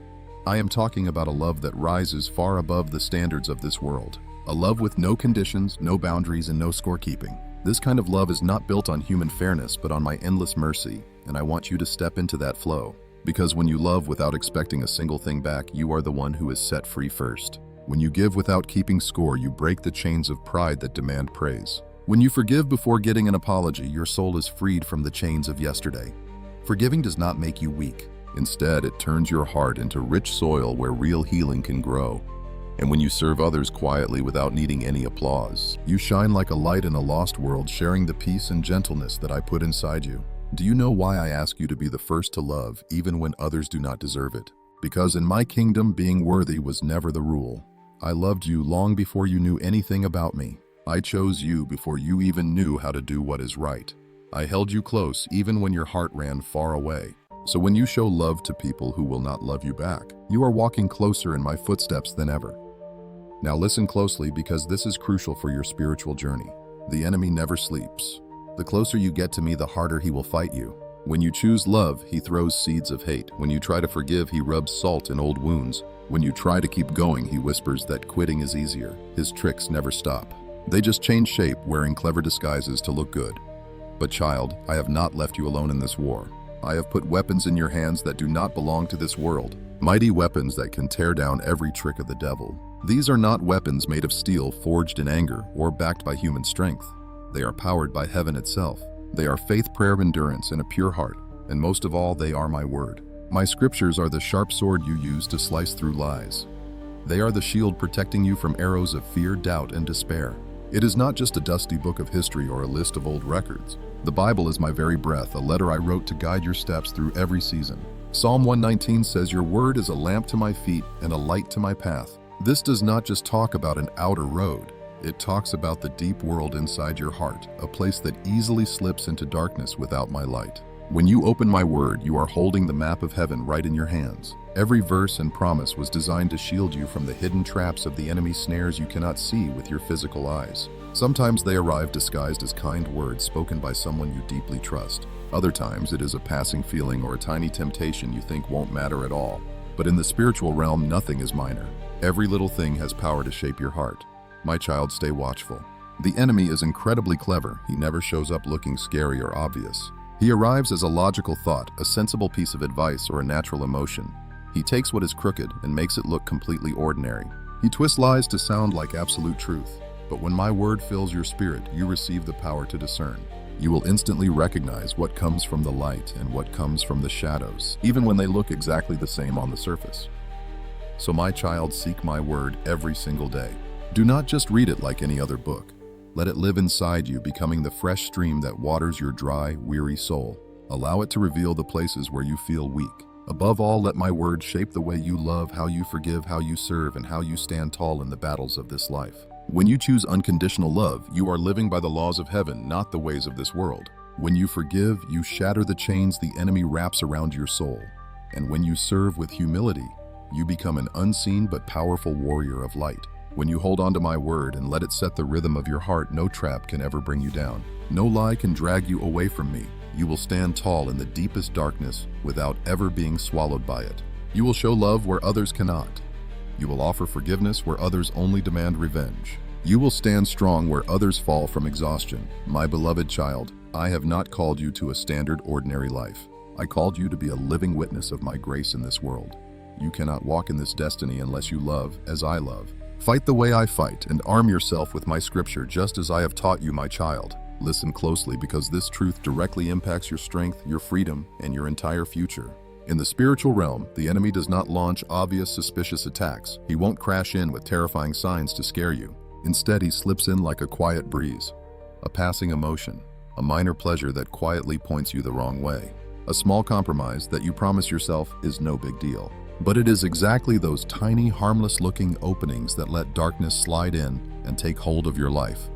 I am talking about a love that rises far above the standards of this world. A love with no conditions, no boundaries, and no scorekeeping. This kind of love is not built on human fairness, but on my endless mercy, and I want you to step into that flow. Because when you love without expecting a single thing back, you are the one who is set free first. When you give without keeping score, you break the chains of pride that demand praise. When you forgive before getting an apology, your soul is freed from the chains of yesterday. Forgiving does not make you weak. Instead, it turns your heart into rich soil where real healing can grow. And when you serve others quietly without needing any applause, you shine like a light in a lost world, sharing the peace and gentleness that I put inside you. Do you know why I ask you to be the first to love, even when others do not deserve it? Because in my kingdom, being worthy was never the rule. I loved you long before you knew anything about me. I chose you before you even knew how to do what is right. I held you close even when your heart ran far away. So when you show love to people who will not love you back, you are walking closer in my footsteps than ever. Now listen closely, because this is crucial for your spiritual journey. The enemy never sleeps. The closer you get to me, the harder he will fight you. When you choose love, he throws seeds of hate. When you try to forgive, he rubs salt in old wounds. When you try to keep going, he whispers that quitting is easier. His tricks never stop. They just change shape, wearing clever disguises to look good. But child, I have not left you alone in this war. I have put weapons in your hands that do not belong to this world. Mighty weapons that can tear down every trick of the devil. These are not weapons made of steel, forged in anger, or backed by human strength. They are powered by heaven itself. They are faith, prayer, endurance, and a pure heart. And most of all, they are my word. My scriptures are the sharp sword you use to slice through lies. They are the shield protecting you from arrows of fear, doubt, and despair. It is not just a dusty book of history or a list of old records. The Bible is my very breath, a letter I wrote to guide your steps through every season. Psalm 119 says, "Your word is a lamp to my feet and a light to my path." This does not just talk about an outer road. It talks about the deep world inside your heart, a place that easily slips into darkness without my light. When you open my word, you are holding the map of heaven right in your hands. Every verse and promise was designed to shield you from the hidden traps of the enemy's snares you cannot see with your physical eyes. Sometimes they arrive disguised as kind words spoken by someone you deeply trust. Other times it is a passing feeling or a tiny temptation you think won't matter at all. But in the spiritual realm, nothing is minor. Every little thing has power to shape your heart. My child, stay watchful. The enemy is incredibly clever. He never shows up looking scary or obvious. He arrives as a logical thought, a sensible piece of advice, or a natural emotion. He takes what is crooked and makes it look completely ordinary. He twists lies to sound like absolute truth. But when my word fills your spirit, you receive the power to discern. You will instantly recognize what comes from the light and what comes from the shadows, even when they look exactly the same on the surface. So my child, seek my word every single day. Do not just read it like any other book. Let it live inside you, becoming the fresh stream that waters your dry, weary soul. Allow it to reveal the places where you feel weak. Above all, let my word shape the way you love, how you forgive, how you serve, and how you stand tall in the battles of this life. When you choose unconditional love, you are living by the laws of heaven, not the ways of this world. When you forgive, you shatter the chains the enemy wraps around your soul. And when you serve with humility, you become an unseen but powerful warrior of light. When you hold on to my word and let it set the rhythm of your heart, no trap can ever bring you down. No lie can drag you away from me. You will stand tall in the deepest darkness without ever being swallowed by it. You will show love where others cannot. You will offer forgiveness where others only demand revenge. You will stand strong where others fall from exhaustion. My beloved child, I have not called you to a standard, ordinary life. I called you to be a living witness of my grace in this world. You cannot walk in this destiny unless you love as I love. Fight the way I fight and arm yourself with my scripture just as I have taught you, my child. Listen closely, because this truth directly impacts your strength, your freedom, and your entire future. In the spiritual realm, the enemy does not launch obvious, suspicious attacks. He won't crash in with terrifying signs to scare you. Instead, he slips in like a quiet breeze, a passing emotion, a minor pleasure that quietly points you the wrong way. A small compromise that you promise yourself is no big deal. But it is exactly those tiny, harmless-looking openings that let darkness slide in and take hold of your life.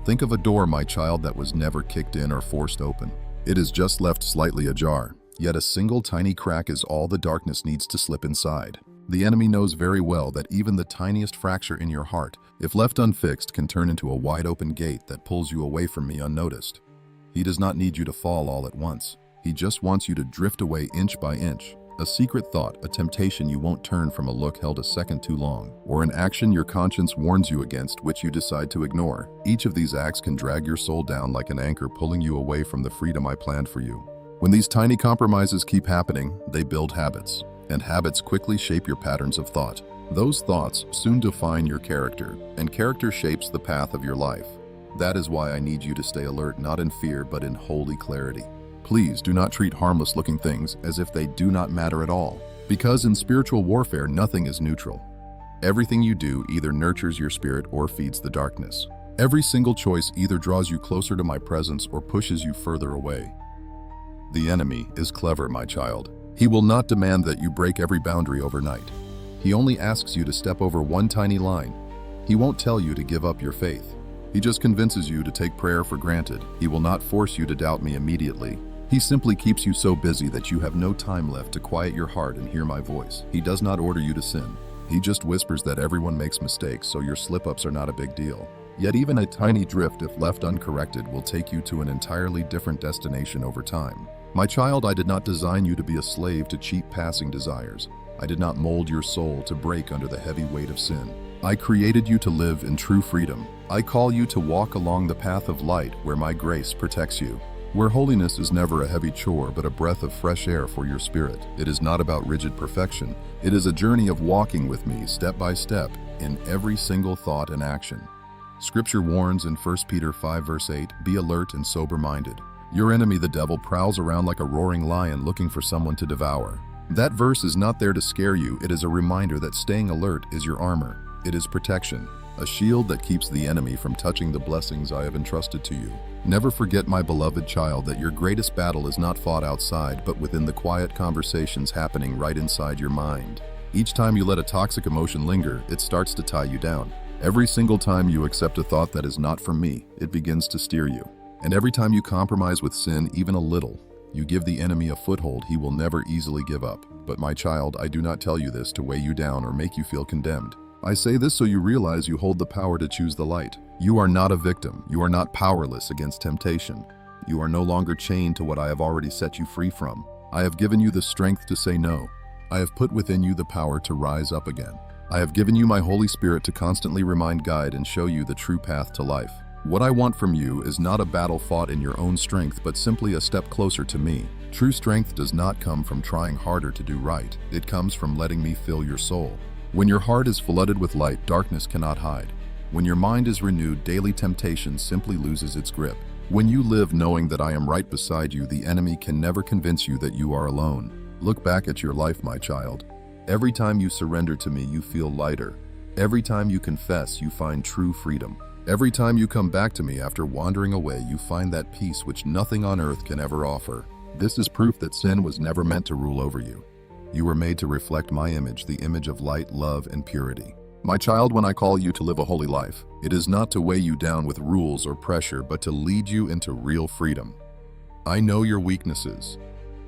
Think of a door, my child, that was never kicked in or forced open. It is just left slightly ajar. Yet a single tiny crack is all the darkness needs to slip inside. The enemy knows very well that even the tiniest fracture in your heart, if left unfixed, can turn into a wide-open gate that pulls you away from me unnoticed. He does not need you to fall all at once. He just wants you to drift away inch by inch. A secret thought, a temptation you won't turn from, a look held a second too long, or an action your conscience warns you against which you decide to ignore. Each of these acts can drag your soul down like an anchor, pulling you away from the freedom I planned for you. When these tiny compromises keep happening, they build habits, and habits quickly shape your patterns of thought. Those thoughts soon define your character, and character shapes the path of your life. That is why I need you to stay alert, not in fear, but in holy clarity. Please do not treat harmless-looking things as if they do not matter at all, because in spiritual warfare, nothing is neutral. Everything you do either nurtures your spirit or feeds the darkness. Every single choice either draws you closer to my presence or pushes you further away. The enemy is clever, my child. He will not demand that you break every boundary overnight. He only asks you to step over one tiny line. He won't tell you to give up your faith. He just convinces you to take prayer for granted. He will not force you to doubt me immediately. He simply keeps you so busy that you have no time left to quiet your heart and hear my voice. He does not order you to sin. He just whispers that everyone makes mistakes, so your slip-ups are not a big deal. Yet even a tiny drift, if left uncorrected, will take you to an entirely different destination over time. My child, I did not design you to be a slave to cheap passing desires. I did not mold your soul to break under the heavy weight of sin. I created you to live in true freedom. I call you to walk along the path of light where my grace protects you. Where holiness is never a heavy chore, but a breath of fresh air for your spirit. It is not about rigid perfection. It is a journey of walking with me step by step in every single thought and action. Scripture warns in 1 Peter 5 verse 8, "Be alert and sober-minded. Your enemy, the devil, prowls around like a roaring lion looking for someone to devour." That verse is not there to scare you. It is a reminder that staying alert is your armor. It is protection, a shield that keeps the enemy from touching the blessings I have entrusted to you. Never forget, my beloved child, that your greatest battle is not fought outside, but within the quiet conversations happening right inside your mind. Each time you let a toxic emotion linger, it starts to tie you down. Every single time you accept a thought that is not from me, it begins to steer you. And every time you compromise with sin, even a little, you give the enemy a foothold he will never easily give up. But my child, I do not tell you this to weigh you down or make you feel condemned. I say this so you realize you hold the power to choose the light. You are not a victim. You are not powerless against temptation. You are no longer chained to what I have already set you free from. I have given you the strength to say no. I have put within you the power to rise up again. I have given you my Holy Spirit to constantly remind, guide, and show you the true path to life. What I want from you is not a battle fought in your own strength, but simply a step closer to me. True strength does not come from trying harder to do right. It comes from letting me fill your soul. When your heart is flooded with light, darkness cannot hide. When your mind is renewed, daily temptation simply loses its grip. When you live knowing that I am right beside you, the enemy can never convince you that you are alone. Look back at your life, my child. Every time you surrender to me, you feel lighter. Every time you confess, you find true freedom. Every time you come back to me after wandering away, you find that peace which nothing on earth can ever offer. This is proof that sin was never meant to rule over you. You were made to reflect my image, the image of light, love, and purity. My child, when I call you to live a holy life, it is not to weigh you down with rules or pressure, but to lead you into real freedom. I know your weaknesses.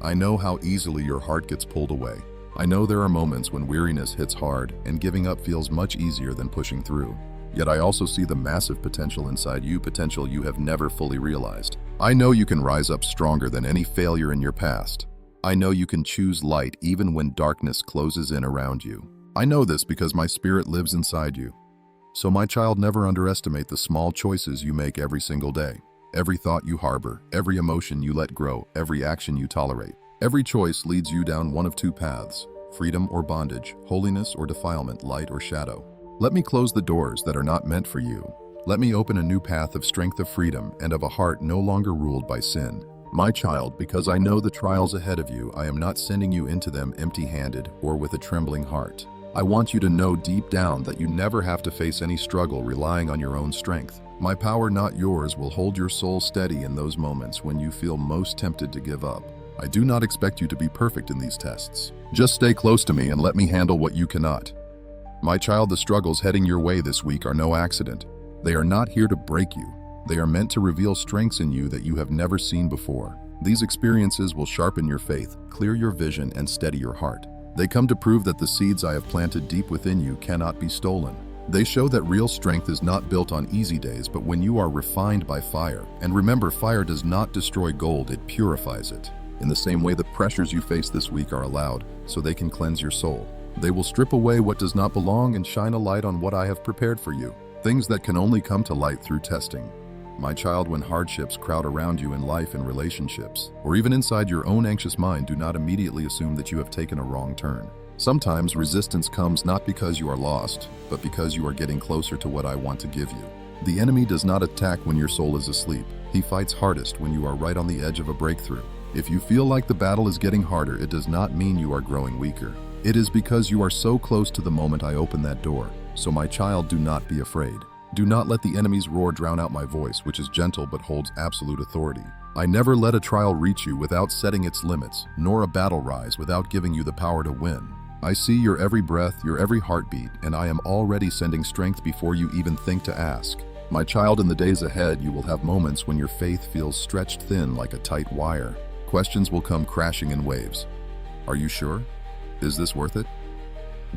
I know how easily your heart gets pulled away. I know there are moments when weariness hits hard and giving up feels much easier than pushing through. Yet I also see the massive potential inside you, potential you have never fully realized. I know you can rise up stronger than any failure in your past. I know you can choose light even when darkness closes in around you. I know this because my spirit lives inside you. So my child, never underestimate the small choices you make every single day. Every thought you harbor, every emotion you let grow, every action you tolerate. Every choice leads you down one of two paths: freedom or bondage, holiness or defilement, light or shadow. Let me close the doors that are not meant for you. Let me open a new path of strength, of freedom, and of a heart no longer ruled by sin. My child, because I know the trials ahead of you, I am not sending you into them empty-handed or with a trembling heart. I want you to know deep down that you never have to face any struggle relying on your own strength. My power, not yours, will hold your soul steady in those moments when you feel most tempted to give up. I do not expect you to be perfect in these tests. Just stay close to me and let me handle what you cannot. My child, the struggles heading your way this week are no accident. They are not here to break you. They are meant to reveal strengths in you that you have never seen before. These experiences will sharpen your faith, clear your vision, and steady your heart. They come to prove that the seeds I have planted deep within you cannot be stolen. They show that real strength is not built on easy days, but when you are refined by fire. And remember, fire does not destroy gold, it purifies it. In the same way, the pressures you face this week are allowed, so they can cleanse your soul. They will strip away what does not belong and shine a light on what I have prepared for you, things that can only come to light through testing. My child, when hardships crowd around you in life and relationships, or even inside your own anxious mind, do not immediately assume that you have taken a wrong turn. Sometimes resistance comes not because you are lost, but because you are getting closer to what I want to give you. The enemy does not attack when your soul is asleep. He fights hardest when you are right on the edge of a breakthrough. If you feel like the battle is getting harder, it does not mean you are growing weaker. It is because you are so close to the moment I open that door. So my child, do not be afraid. Do not let the enemy's roar drown out my voice, which is gentle but holds absolute authority. I never let a trial reach you without setting its limits, nor a battle rise without giving you the power to win. I see your every breath, your every heartbeat, and I am already sending strength before you even think to ask. My child, in the days ahead, you will have moments when your faith feels stretched thin like a tight wire. Questions will come crashing in waves. Are you sure? Is this worth it?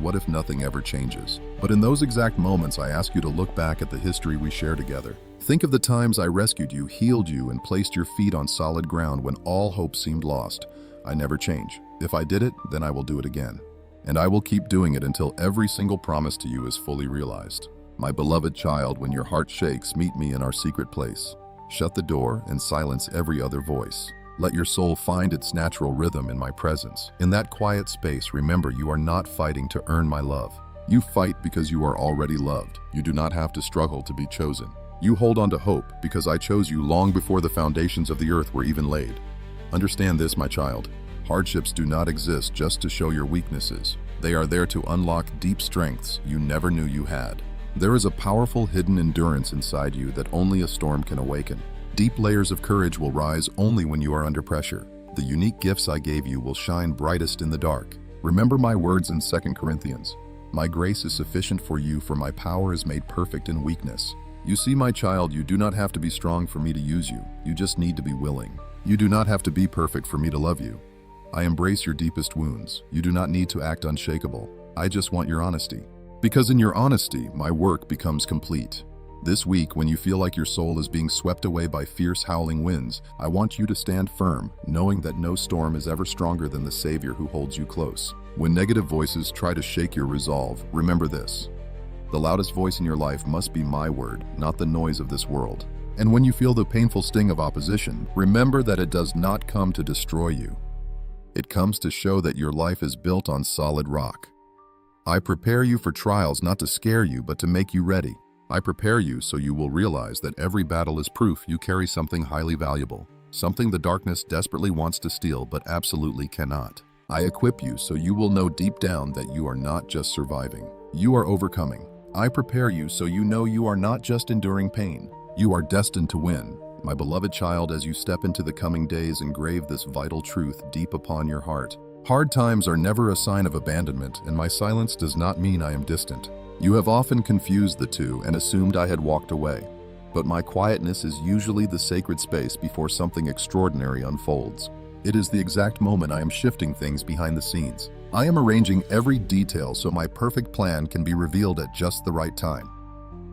What if nothing ever changes? But in those exact moments, I ask you to look back at the history we share together. Think of the times I rescued you, healed you, and placed your feet on solid ground when all hope seemed lost. I never change. If I did it, then I will do it again. And I will keep doing it until every single promise to you is fully realized. My beloved child, when your heart shakes, meet me in our secret place. Shut the door and silence every other voice. Let your soul find its natural rhythm in my presence. In that quiet space, remember, you are not fighting to earn my love. You fight because you are already loved. You do not have to struggle to be chosen. You hold on to hope because I chose you long before the foundations of the earth were even laid. Understand this, my child. Hardships do not exist just to show your weaknesses. They are there to unlock deep strengths you never knew you had. There is a powerful hidden endurance inside you that only a storm can awaken. Deep layers of courage will rise only when you are under pressure. The unique gifts I gave you will shine brightest in the dark. Remember my words in 2 Corinthians. My grace is sufficient for you, for my power is made perfect in weakness. You see, my child, you do not have to be strong for me to use you. You just need to be willing. You do not have to be perfect for me to love you. I embrace your deepest wounds. You do not need to act unshakable. I just want your honesty. Because in your honesty, my work becomes complete. This week, when you feel like your soul is being swept away by fierce howling winds, I want you to stand firm, knowing that no storm is ever stronger than the Savior who holds you close. When negative voices try to shake your resolve, remember this. The loudest voice in your life must be my word, not the noise of this world. And when you feel the painful sting of opposition, remember that it does not come to destroy you. It comes to show that your life is built on solid rock. I prepare you for trials not to scare you, but to make you ready. I prepare you so you will realize that every battle is proof you carry something highly valuable, something the darkness desperately wants to steal but absolutely cannot. I equip you so you will know deep down that you are not just surviving, you are overcoming. I prepare you so you know you are not just enduring pain, you are destined to win. My beloved child, as you step into the coming days, engrave this vital truth deep upon your heart. Hard times are never a sign of abandonment, and my silence does not mean I am distant. You have often confused the two and assumed I had walked away. But my quietness is usually the sacred space before something extraordinary unfolds. It is the exact moment I am shifting things behind the scenes. I am arranging every detail so my perfect plan can be revealed at just the right time.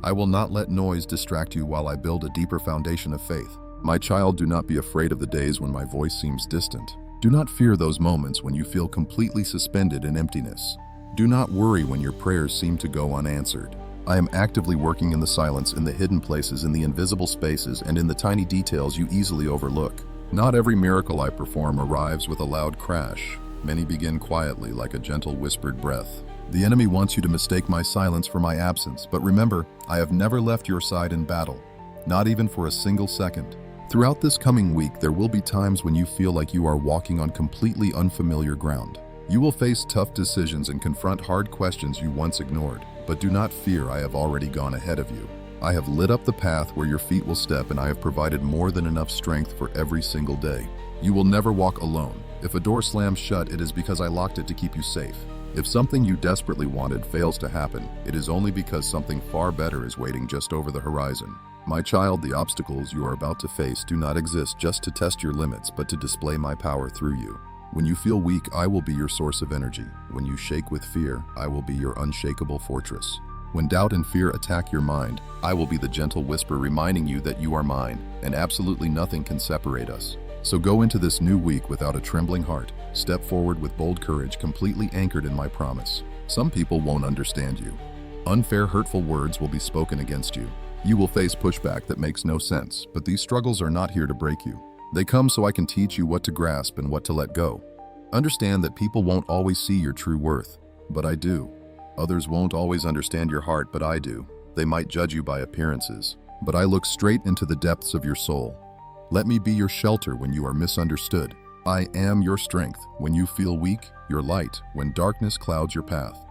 I will not let noise distract you while I build a deeper foundation of faith. My child, do not be afraid of the days when my voice seems distant. Do not fear those moments when you feel completely suspended in emptiness. Do not worry when your prayers seem to go unanswered. I am actively working in the silence, in the hidden places, in the invisible spaces, and in the tiny details you easily overlook. Not every miracle I perform arrives with a loud crash. Many begin quietly, like a gentle whispered breath. The enemy wants you to mistake my silence for my absence, but remember, I have never left your side in battle, not even for a single second. Throughout this coming week, there will be times when you feel like you are walking on completely unfamiliar ground. You will face tough decisions and confront hard questions you once ignored, but do not fear, I have already gone ahead of you. I have lit up the path where your feet will step, and I have provided more than enough strength for every single day. You will never walk alone. If a door slams shut, it is because I locked it to keep you safe. If something you desperately wanted fails to happen, it is only because something far better is waiting just over the horizon. My child, the obstacles you are about to face do not exist just to test your limits, but to display my power through you. When you feel weak, I will be your source of energy. When you shake with fear, I will be your unshakable fortress. When doubt and fear attack your mind, I will be the gentle whisper reminding you that you are mine, and absolutely nothing can separate us. So go into this new week without a trembling heart. Step forward with bold courage, completely anchored in my promise. Some people won't understand you. Unfair, hurtful words will be spoken against you. You will face pushback that makes no sense, but these struggles are not here to break you. They come so I can teach you what to grasp and what to let go. Understand that people won't always see your true worth, but I do. Others won't always understand your heart, but I do. They might judge you by appearances, but I look straight into the depths of your soul. Let me be your shelter when you are misunderstood. I am your strength when you feel weak, your light when darkness clouds your path.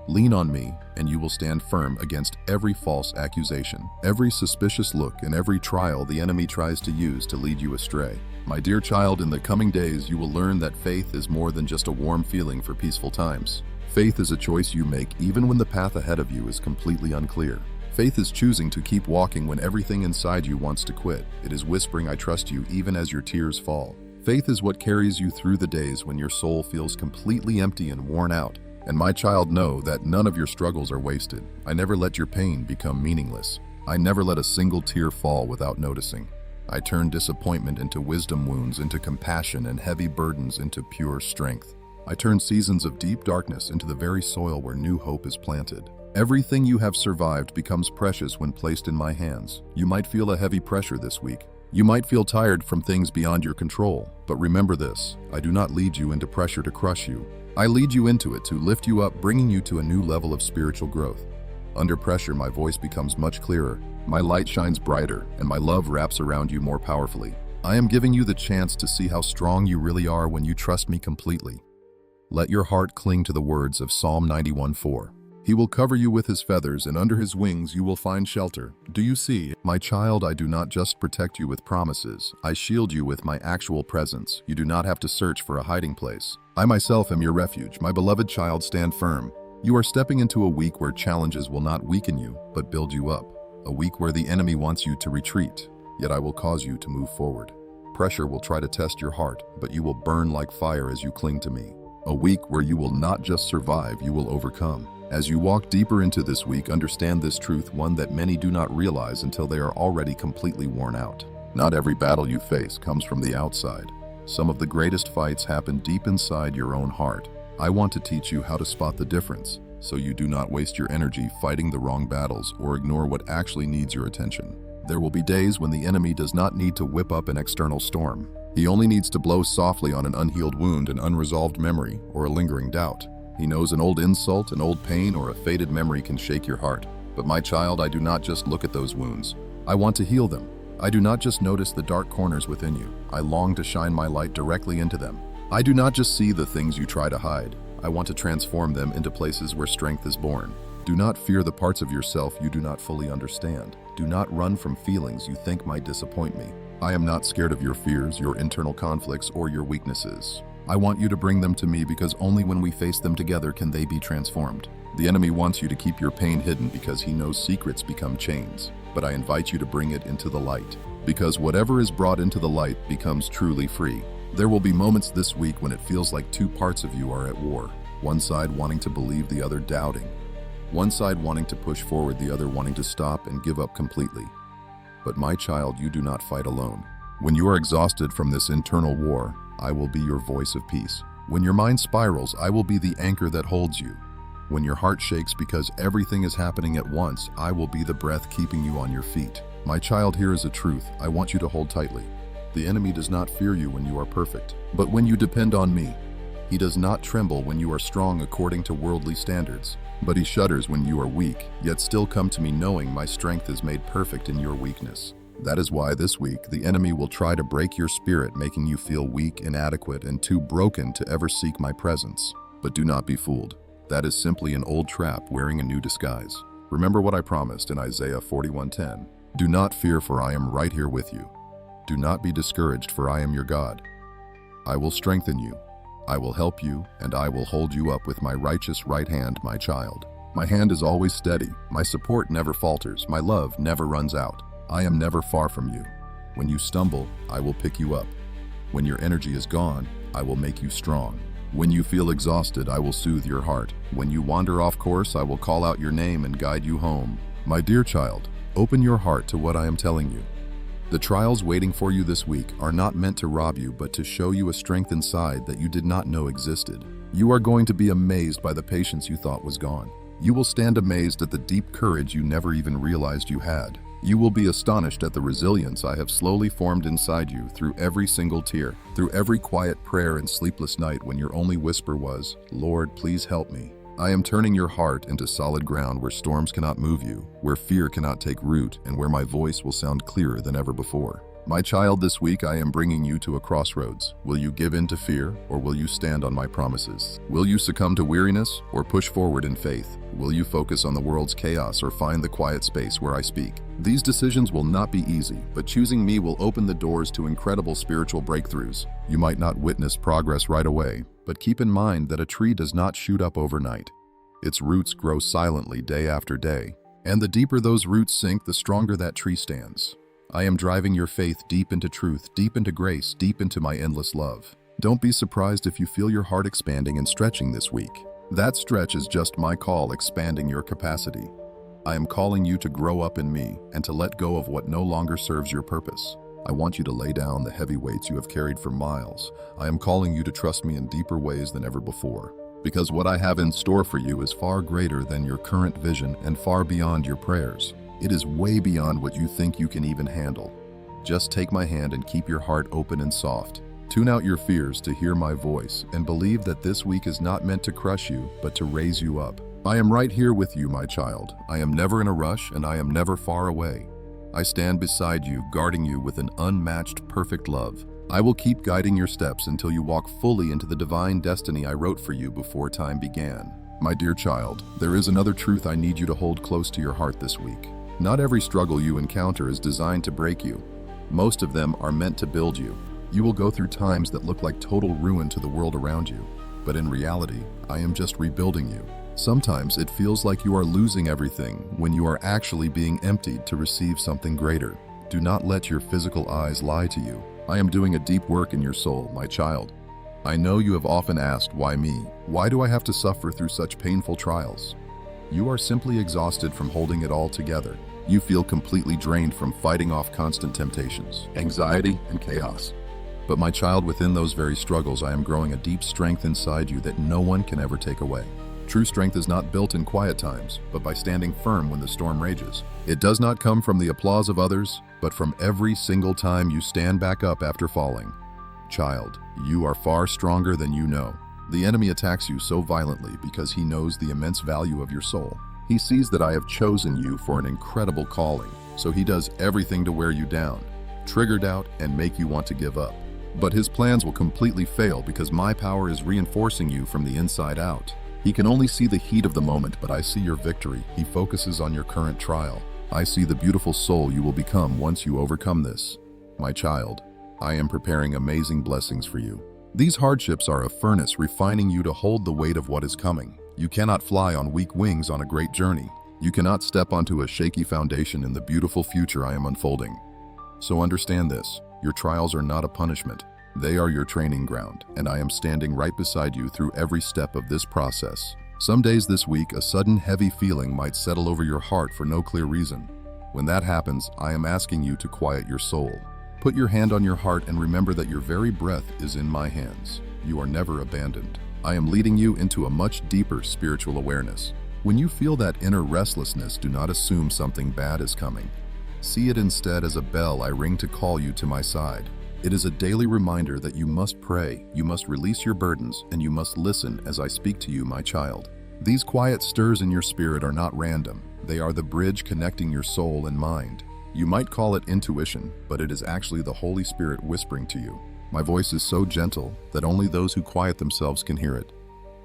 Lean on me, and you will stand firm against every false accusation, every suspicious look, and every trial the enemy tries to use to lead you astray. My dear child, in the coming days, you will learn that faith is more than just a warm feeling for peaceful times. Faith is a choice you make even when the path ahead of you is completely unclear. Faith is choosing to keep walking when everything inside you wants to quit. It is whispering, I trust you, even as your tears fall. Faith is what carries you through the days when your soul feels completely empty and worn out. And my child, know that none of your struggles are wasted. I never let your pain become meaningless. I never let a single tear fall without noticing. I turn disappointment into wisdom, wounds into compassion, and heavy burdens into pure strength. I turn seasons of deep darkness into the very soil where new hope is planted. Everything you have survived becomes precious when placed in my hands. You might feel a heavy pressure this week. You might feel tired from things beyond your control. But remember this, I do not lead you into pressure to crush you. I lead you into it to lift you up, bringing you to a new level of spiritual growth. Under pressure, my voice becomes much clearer, my light shines brighter, and my love wraps around you more powerfully. I am giving you the chance to see how strong you really are when you trust me completely. Let your heart cling to the words of Psalm 91:4. He will cover you with his feathers, and under his wings you will find shelter. Do you see? My child, I do not just protect you with promises. I shield you with my actual presence. You do not have to search for a hiding place. I myself am your refuge. My beloved child, stand firm. You are stepping into a week where challenges will not weaken you, but build you up. A week where the enemy wants you to retreat, yet I will cause you to move forward. Pressure will try to test your heart, but you will burn like fire as you cling to me. A week where you will not just survive, you will overcome. As you walk deeper into this week, understand this truth, one that many do not realize until they are already completely worn out. Not every battle you face comes from the outside. Some of the greatest fights happen deep inside your own heart. I want to teach you how to spot the difference, so you do not waste your energy fighting the wrong battles or ignore what actually needs your attention. There will be days when the enemy does not need to whip up an external storm. He only needs to blow softly on an unhealed wound, an unresolved memory, or a lingering doubt. He knows an old insult, an old pain, or a faded memory can shake your heart. But my child, I do not just look at those wounds. I want to heal them. I do not just notice the dark corners within you. I long to shine my light directly into them. I do not just see the things you try to hide. I want to transform them into places where strength is born. Do not fear the parts of yourself you do not fully understand. Do not run from feelings you think might disappoint me. I am not scared of your fears, your internal conflicts, or your weaknesses. I want you to bring them to me because only when we face them together can they be transformed. The enemy wants you to keep your pain hidden because he knows secrets become chains. But I invite you to bring it into the light, because whatever is brought into the light becomes truly free. There will be moments this week when it feels like two parts of you are at war. One side wanting to believe, the other doubting. One side wanting to push forward, the other wanting to stop and give up completely. But my child, you do not fight alone. When you are exhausted from this internal war, I will be your voice of peace. When your mind spirals, I will be the anchor that holds you. When your heart shakes because everything is happening at once, I will be the breath keeping you on your feet. My child, here is a truth I want you to hold tightly. The enemy does not fear you when you are perfect, but when you depend on me. He does not tremble when you are strong according to worldly standards, but he shudders when you are weak, yet still come to me knowing my strength is made perfect in your weakness. That is why this week the enemy will try to break your spirit, making you feel weak, inadequate, and too broken to ever seek my presence. But do not be fooled. That is simply an old trap wearing a new disguise. Remember what I promised in Isaiah 41:10. Do not fear, for I am right here with you. Do not be discouraged, for I am your God. I will strengthen you. I will help you, and I will hold you up with my righteous right hand, my child. My hand is always steady, my support never falters, my love never runs out. I am never far from you. When you stumble, I will pick you up. When your energy is gone, I will make you strong. When you feel exhausted, I will soothe your heart. When you wander off course, I will call out your name and guide you home. My dear child, open your heart to what I am telling you. The trials waiting for you this week are not meant to rob you, but to show you a strength inside that you did not know existed. You are going to be amazed by the patience you thought was gone. You will stand amazed at the deep courage you never even realized you had. You will be astonished at the resilience I have slowly formed inside you through every single tear, through every quiet prayer and sleepless night when your only whisper was, "Lord, please help me." I am turning your heart into solid ground where storms cannot move you, where fear cannot take root, and where my voice will sound clearer than ever before. My child, this week I am bringing you to a crossroads. Will you give in to fear, or will you stand on my promises? Will you succumb to weariness, or push forward in faith? Will you focus on the world's chaos, or find the quiet space where I speak? These decisions will not be easy, but choosing me will open the doors to incredible spiritual breakthroughs. You might not witness progress right away, but keep in mind that a tree does not shoot up overnight. Its roots grow silently day after day, and the deeper those roots sink, the stronger that tree stands. I am driving your faith deep into truth, deep into grace, deep into my endless love. Don't be surprised if you feel your heart expanding and stretching this week. That stretch is just my call expanding your capacity. I am calling you to grow up in me and to let go of what no longer serves your purpose. I want you to lay down the heavy weights you have carried for miles. I am calling you to trust me in deeper ways than ever before. Because what I have in store for you is far greater than your current vision and far beyond your prayers. It is way beyond what you think you can even handle. Just take my hand and keep your heart open and soft. Tune out your fears to hear my voice and believe that this week is not meant to crush you, but to raise you up. I am right here with you, my child. I am never in a rush and I am never far away. I stand beside you, guarding you with an unmatched, perfect love. I will keep guiding your steps until you walk fully into the divine destiny I wrote for you before time began. My dear child, there is another truth I need you to hold close to your heart this week. Not every struggle you encounter is designed to break you. Most of them are meant to build you. You will go through times that look like total ruin to the world around you. But in reality, I am just rebuilding you. Sometimes it feels like you are losing everything when you are actually being emptied to receive something greater. Do not let your physical eyes lie to you. I am doing a deep work in your soul, my child. I know you have often asked, why me? Why do I have to suffer through such painful trials? You are simply exhausted from holding it all together. You feel completely drained from fighting off constant temptations, anxiety, and chaos. But my child, within those very struggles, I am growing a deep strength inside you that no one can ever take away. True strength is not built in quiet times, but by standing firm when the storm rages. It does not come from the applause of others, but from every single time you stand back up after falling. Child, you are far stronger than you know. The enemy attacks you so violently because he knows the immense value of your soul. He sees that I have chosen you for an incredible calling, so he does everything to wear you down, trigger doubt, and make you want to give up. But his plans will completely fail because my power is reinforcing you from the inside out. He can only see the heat of the moment, but I see your victory. He focuses on your current trial. I see the beautiful soul you will become once you overcome this. My child, I am preparing amazing blessings for you. These hardships are a furnace refining you to hold the weight of what is coming. You cannot fly on weak wings on a great journey. You cannot step onto a shaky foundation in the beautiful future I am unfolding. So understand this, your trials are not a punishment. They are your training ground, and I am standing right beside you through every step of this process. Some days this week, a sudden heavy feeling might settle over your heart for no clear reason. When that happens, I am asking you to quiet your soul. Put your hand on your heart and remember that your very breath is in my hands. You are never abandoned. I am leading you into a much deeper spiritual awareness. When you feel that inner restlessness, do not assume something bad is coming. See it instead as a bell I ring to call you to my side. It is a daily reminder that you must pray, you must release your burdens, and you must listen as I speak to you, my child. These quiet stirs in your spirit are not random. They are the bridge connecting your soul and mind. You might call it intuition, but it is actually the Holy Spirit whispering to you. My voice is so gentle that only those who quiet themselves can hear it.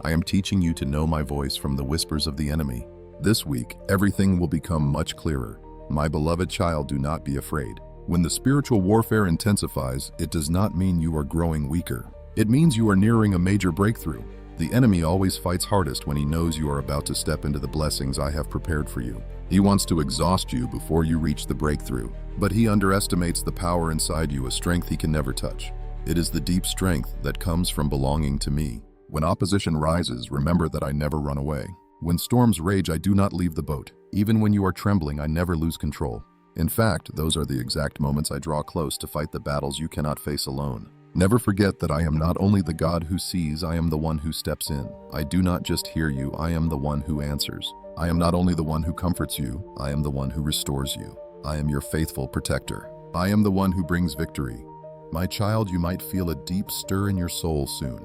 I am teaching you to know my voice from the whispers of the enemy. This week, everything will become much clearer. My beloved child, do not be afraid. When the spiritual warfare intensifies, it does not mean you are growing weaker. It means you are nearing a major breakthrough. The enemy always fights hardest when he knows you are about to step into the blessings I have prepared for you. He wants to exhaust you before you reach the breakthrough, but he underestimates the power inside you, a strength he can never touch. It is the deep strength that comes from belonging to me. When opposition rises, remember that I never run away. When storms rage, I do not leave the boat. Even when you are trembling, I never lose control. In fact, those are the exact moments I draw close to fight the battles you cannot face alone. Never forget that I am not only the God who sees, I am the one who steps in. I do not just hear you, I am the one who answers. I am not only the one who comforts you, I am the one who restores you. I am your faithful protector. I am the one who brings victory. My child, you might feel a deep stir in your soul soon.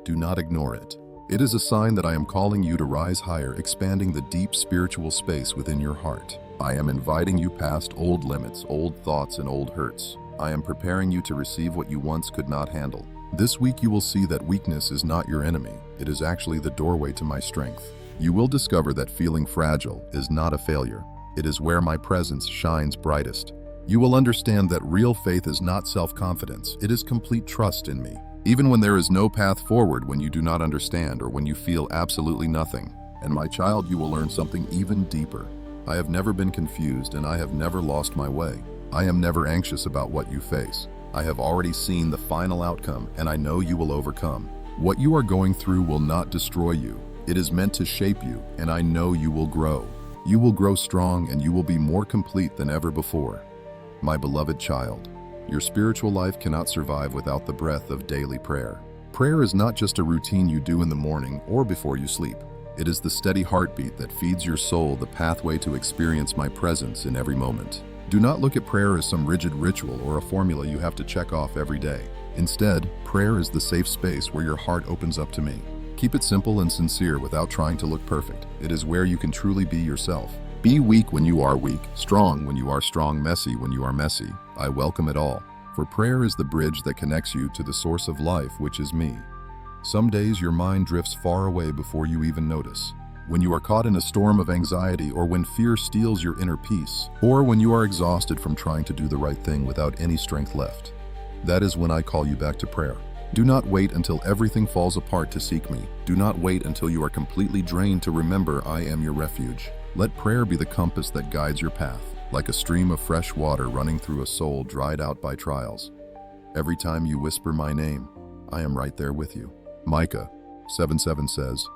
Do not ignore it. It is a sign that I am calling you to rise higher, expanding the deep spiritual space within your heart. I am inviting you past old limits, old thoughts, and old hurts. I am preparing you to receive what you once could not handle. This week you will see that weakness is not your enemy. It is actually the doorway to my strength. You will discover that feeling fragile is not a failure. It is where my presence shines brightest. You will understand that real faith is not self-confidence. It is complete trust in me. Even when there is no path forward, when you do not understand, or when you feel absolutely nothing. And my child, you will learn something even deeper. I have never been confused, and I have never lost my way. I am never anxious about what you face. I have already seen the final outcome, and I know you will overcome. What you are going through will not destroy you. It is meant to shape you, and I know you will grow. You will grow strong, and you will be more complete than ever before. My beloved child, your spiritual life cannot survive without the breath of daily prayer. Prayer is not just a routine you do in the morning or before you sleep. It is the steady heartbeat that feeds your soul the pathway to experience my presence in every moment. Do not look at prayer as some rigid ritual or a formula you have to check off every day. Instead, prayer is the safe space where your heart opens up to me. Keep it simple and sincere without trying to look perfect. It is where you can truly be yourself. Be weak when you are weak, strong when you are strong, messy when you are messy. I welcome it all. For prayer is the bridge that connects you to the source of life, which is me. Some days your mind drifts far away before you even notice. When you are caught in a storm of anxiety, or when fear steals your inner peace, or when you are exhausted from trying to do the right thing without any strength left. That is when I call you back to prayer. Do not wait until everything falls apart to seek me. Do not wait until you are completely drained to remember I am your refuge. Let prayer be the compass that guides your path, like a stream of fresh water running through a soul dried out by trials. Every time you whisper my name, I am right there with you. Micah 7:7 says,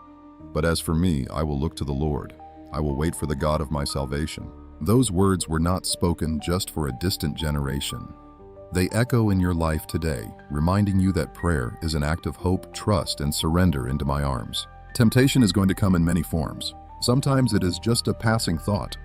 "But as for me, I will look to the Lord. I will wait for the God of my salvation." Those words were not spoken just for a distant generation. They echo in your life today, reminding you that prayer is an act of hope, trust, and surrender into my arms. Temptation is going to come in many forms. Sometimes it is just a passing thought.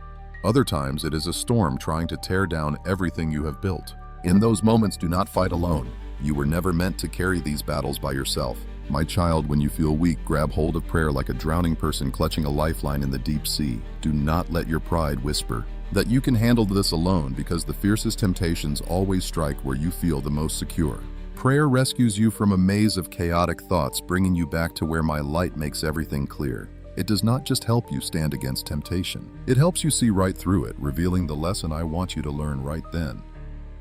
Other times it is a storm trying to tear down everything you have built. In those moments, do not fight alone. You were never meant to carry these battles by yourself. My child, when you feel weak, grab hold of prayer like a drowning person clutching a lifeline in the deep sea. Do not let your pride whisper that you can handle this alone, because the fiercest temptations always strike where you feel the most secure. Prayer rescues you from a maze of chaotic thoughts, bringing you back to where my light makes everything clear. It does not just help you stand against temptation. It helps you see right through it, revealing the lesson I want you to learn right then.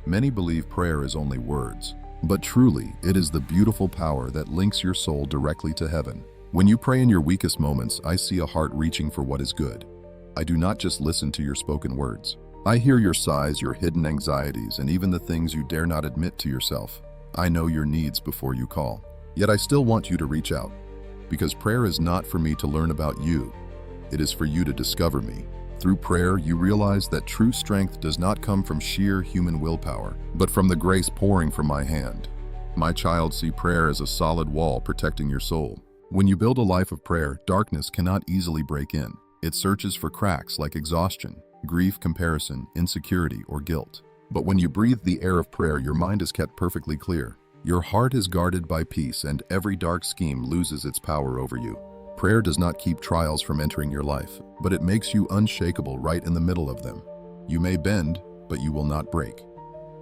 Many believe prayer is only words, but truly, it is the beautiful power that links your soul directly to heaven. When you pray in your weakest moments, I see a heart reaching for what is good. I do not just listen to your spoken words. I hear your sighs, your hidden anxieties, and even the things you dare not admit to yourself. I know your needs before you call. Yet I still want you to reach out. Because prayer is not for me to learn about you. It is for you to discover me. Through prayer, you realize that true strength does not come from sheer human willpower, but from the grace pouring from my hand. My child, see prayer as a solid wall protecting your soul. When you build a life of prayer, darkness cannot easily break in. It searches for cracks like exhaustion, grief, comparison, insecurity, or guilt. But when you breathe the air of prayer, your mind is kept perfectly clear. Your heart is guarded by peace, and every dark scheme loses its power over you. Prayer does not keep trials from entering your life, but it makes you unshakable right in the middle of them. You may bend, but you will not break.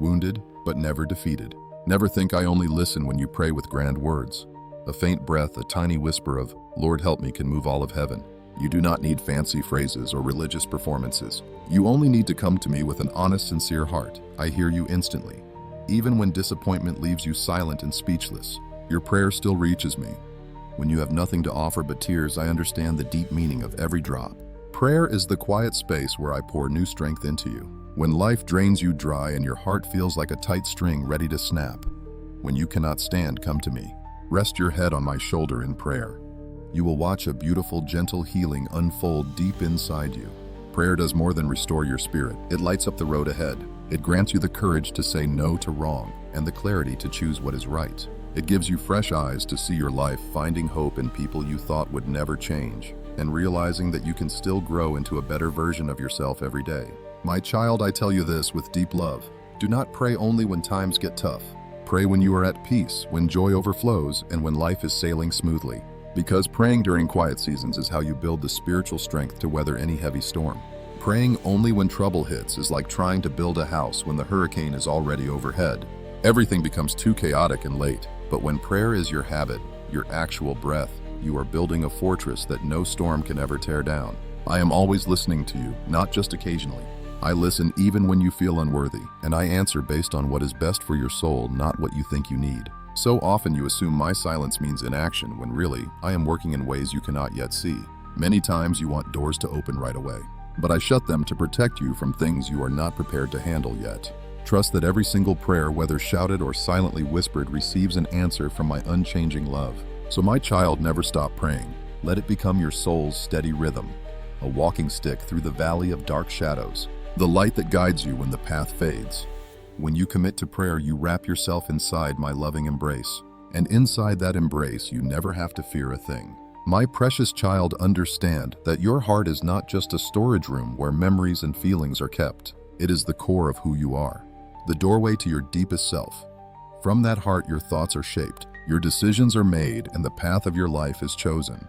Wounded, but never defeated. Never think I only listen when you pray with grand words. A faint breath, a tiny whisper of, "Lord, help me," can move all of heaven. You do not need fancy phrases or religious performances. You only need to come to me with an honest, sincere heart. I hear you instantly. Even when disappointment leaves you silent and speechless, Your prayer still reaches me. When you have nothing to offer but tears, I understand the deep meaning of every drop. Prayer is the quiet space where I pour new strength into you. When life drains you dry and your heart feels like a tight string ready to snap. When you cannot stand, come to me. Rest your head on my shoulder in prayer. You will watch a beautiful, gentle healing unfold deep inside you. Prayer does more than restore your spirit. It lights up the road ahead. It grants you the courage to say no to wrong and the clarity to choose what is right. It gives you fresh eyes to see your life, finding hope in people you thought would never change, and realizing that you can still grow into a better version of yourself every day. My child, I tell you this with deep love. Do not pray only when times get tough. Pray when you are at peace, when joy overflows, and when life is sailing smoothly. Because praying during quiet seasons is how you build the spiritual strength to weather any heavy storm. Praying only when trouble hits is like trying to build a house when the hurricane is already overhead. Everything becomes too chaotic and late. But when prayer is your habit, your actual breath, you are building a fortress that no storm can ever tear down. I am always listening to you, not just occasionally. I listen even when you feel unworthy, and I answer based on what is best for your soul, not what you think you need. So often you assume my silence means inaction, when really, I am working in ways you cannot yet see. Many times you want doors to open right away, but I shut them to protect you from things you are not prepared to handle yet. Trust that every single prayer, whether shouted or silently whispered, receives an answer from my unchanging love. So my child, never stop praying. Let it become your soul's steady rhythm, a walking stick through the valley of dark shadows, the light that guides you when the path fades. When you commit to prayer, you wrap yourself inside my loving embrace, and inside that embrace, you never have to fear a thing. My precious child, understand that your heart is not just a storage room where memories and feelings are kept. It is the core of who you are, the doorway to your deepest self. From that heart, your thoughts are shaped, your decisions are made, and the path of your life is chosen.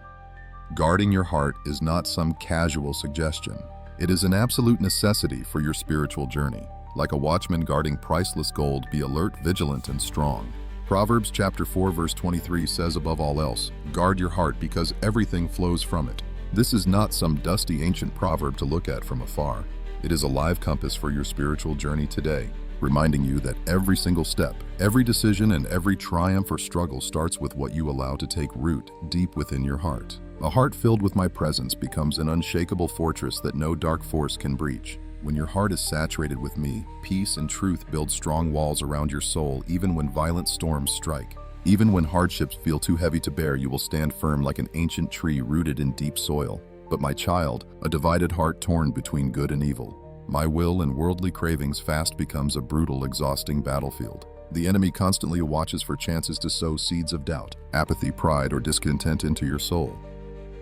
Guarding your heart is not some casual suggestion. It is an absolute necessity for your spiritual journey. Like a watchman guarding priceless gold, be alert, vigilant, and strong. Proverbs chapter 4 verse 23 says, above all else, guard your heart because everything flows from it. This is not some dusty ancient proverb to look at from afar. It is a live compass for your spiritual journey today, reminding you that every single step, every decision, and every triumph or struggle starts with what you allow to take root deep within your heart. A heart filled with my presence becomes an unshakable fortress that no dark force can breach. When your heart is saturated with me, peace and truth build strong walls around your soul even when violent storms strike. Even when hardships feel too heavy to bear, you will stand firm like an ancient tree rooted in deep soil. But my child, a divided heart torn between good and evil. My will and worldly cravings fast becomes a brutal, exhausting battlefield. The enemy constantly watches for chances to sow seeds of doubt, apathy, pride, or discontent into your soul.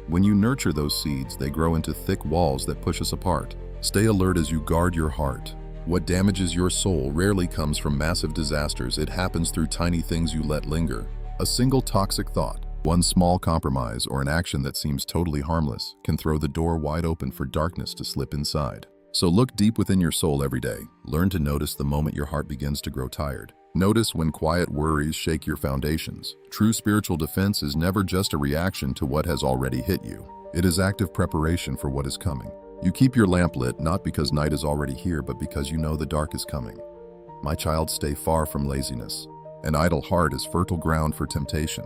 When you nurture those seeds, they grow into thick walls that push us apart. Stay alert as you guard your heart. What damages your soul rarely comes from massive disasters. It happens through tiny things you let linger. A single toxic thought, one small compromise, or an action that seems totally harmless can throw the door wide open for darkness to slip inside. So look deep within your soul every day. Learn to notice the moment your heart begins to grow tired. Notice when quiet worries shake your foundations. True spiritual defense is never just a reaction to what has already hit you. It is active preparation for what is coming. You keep your lamp lit not because night is already here, but because you know the dark is coming. My child, stay far from laziness. An idle heart is fertile ground for temptation.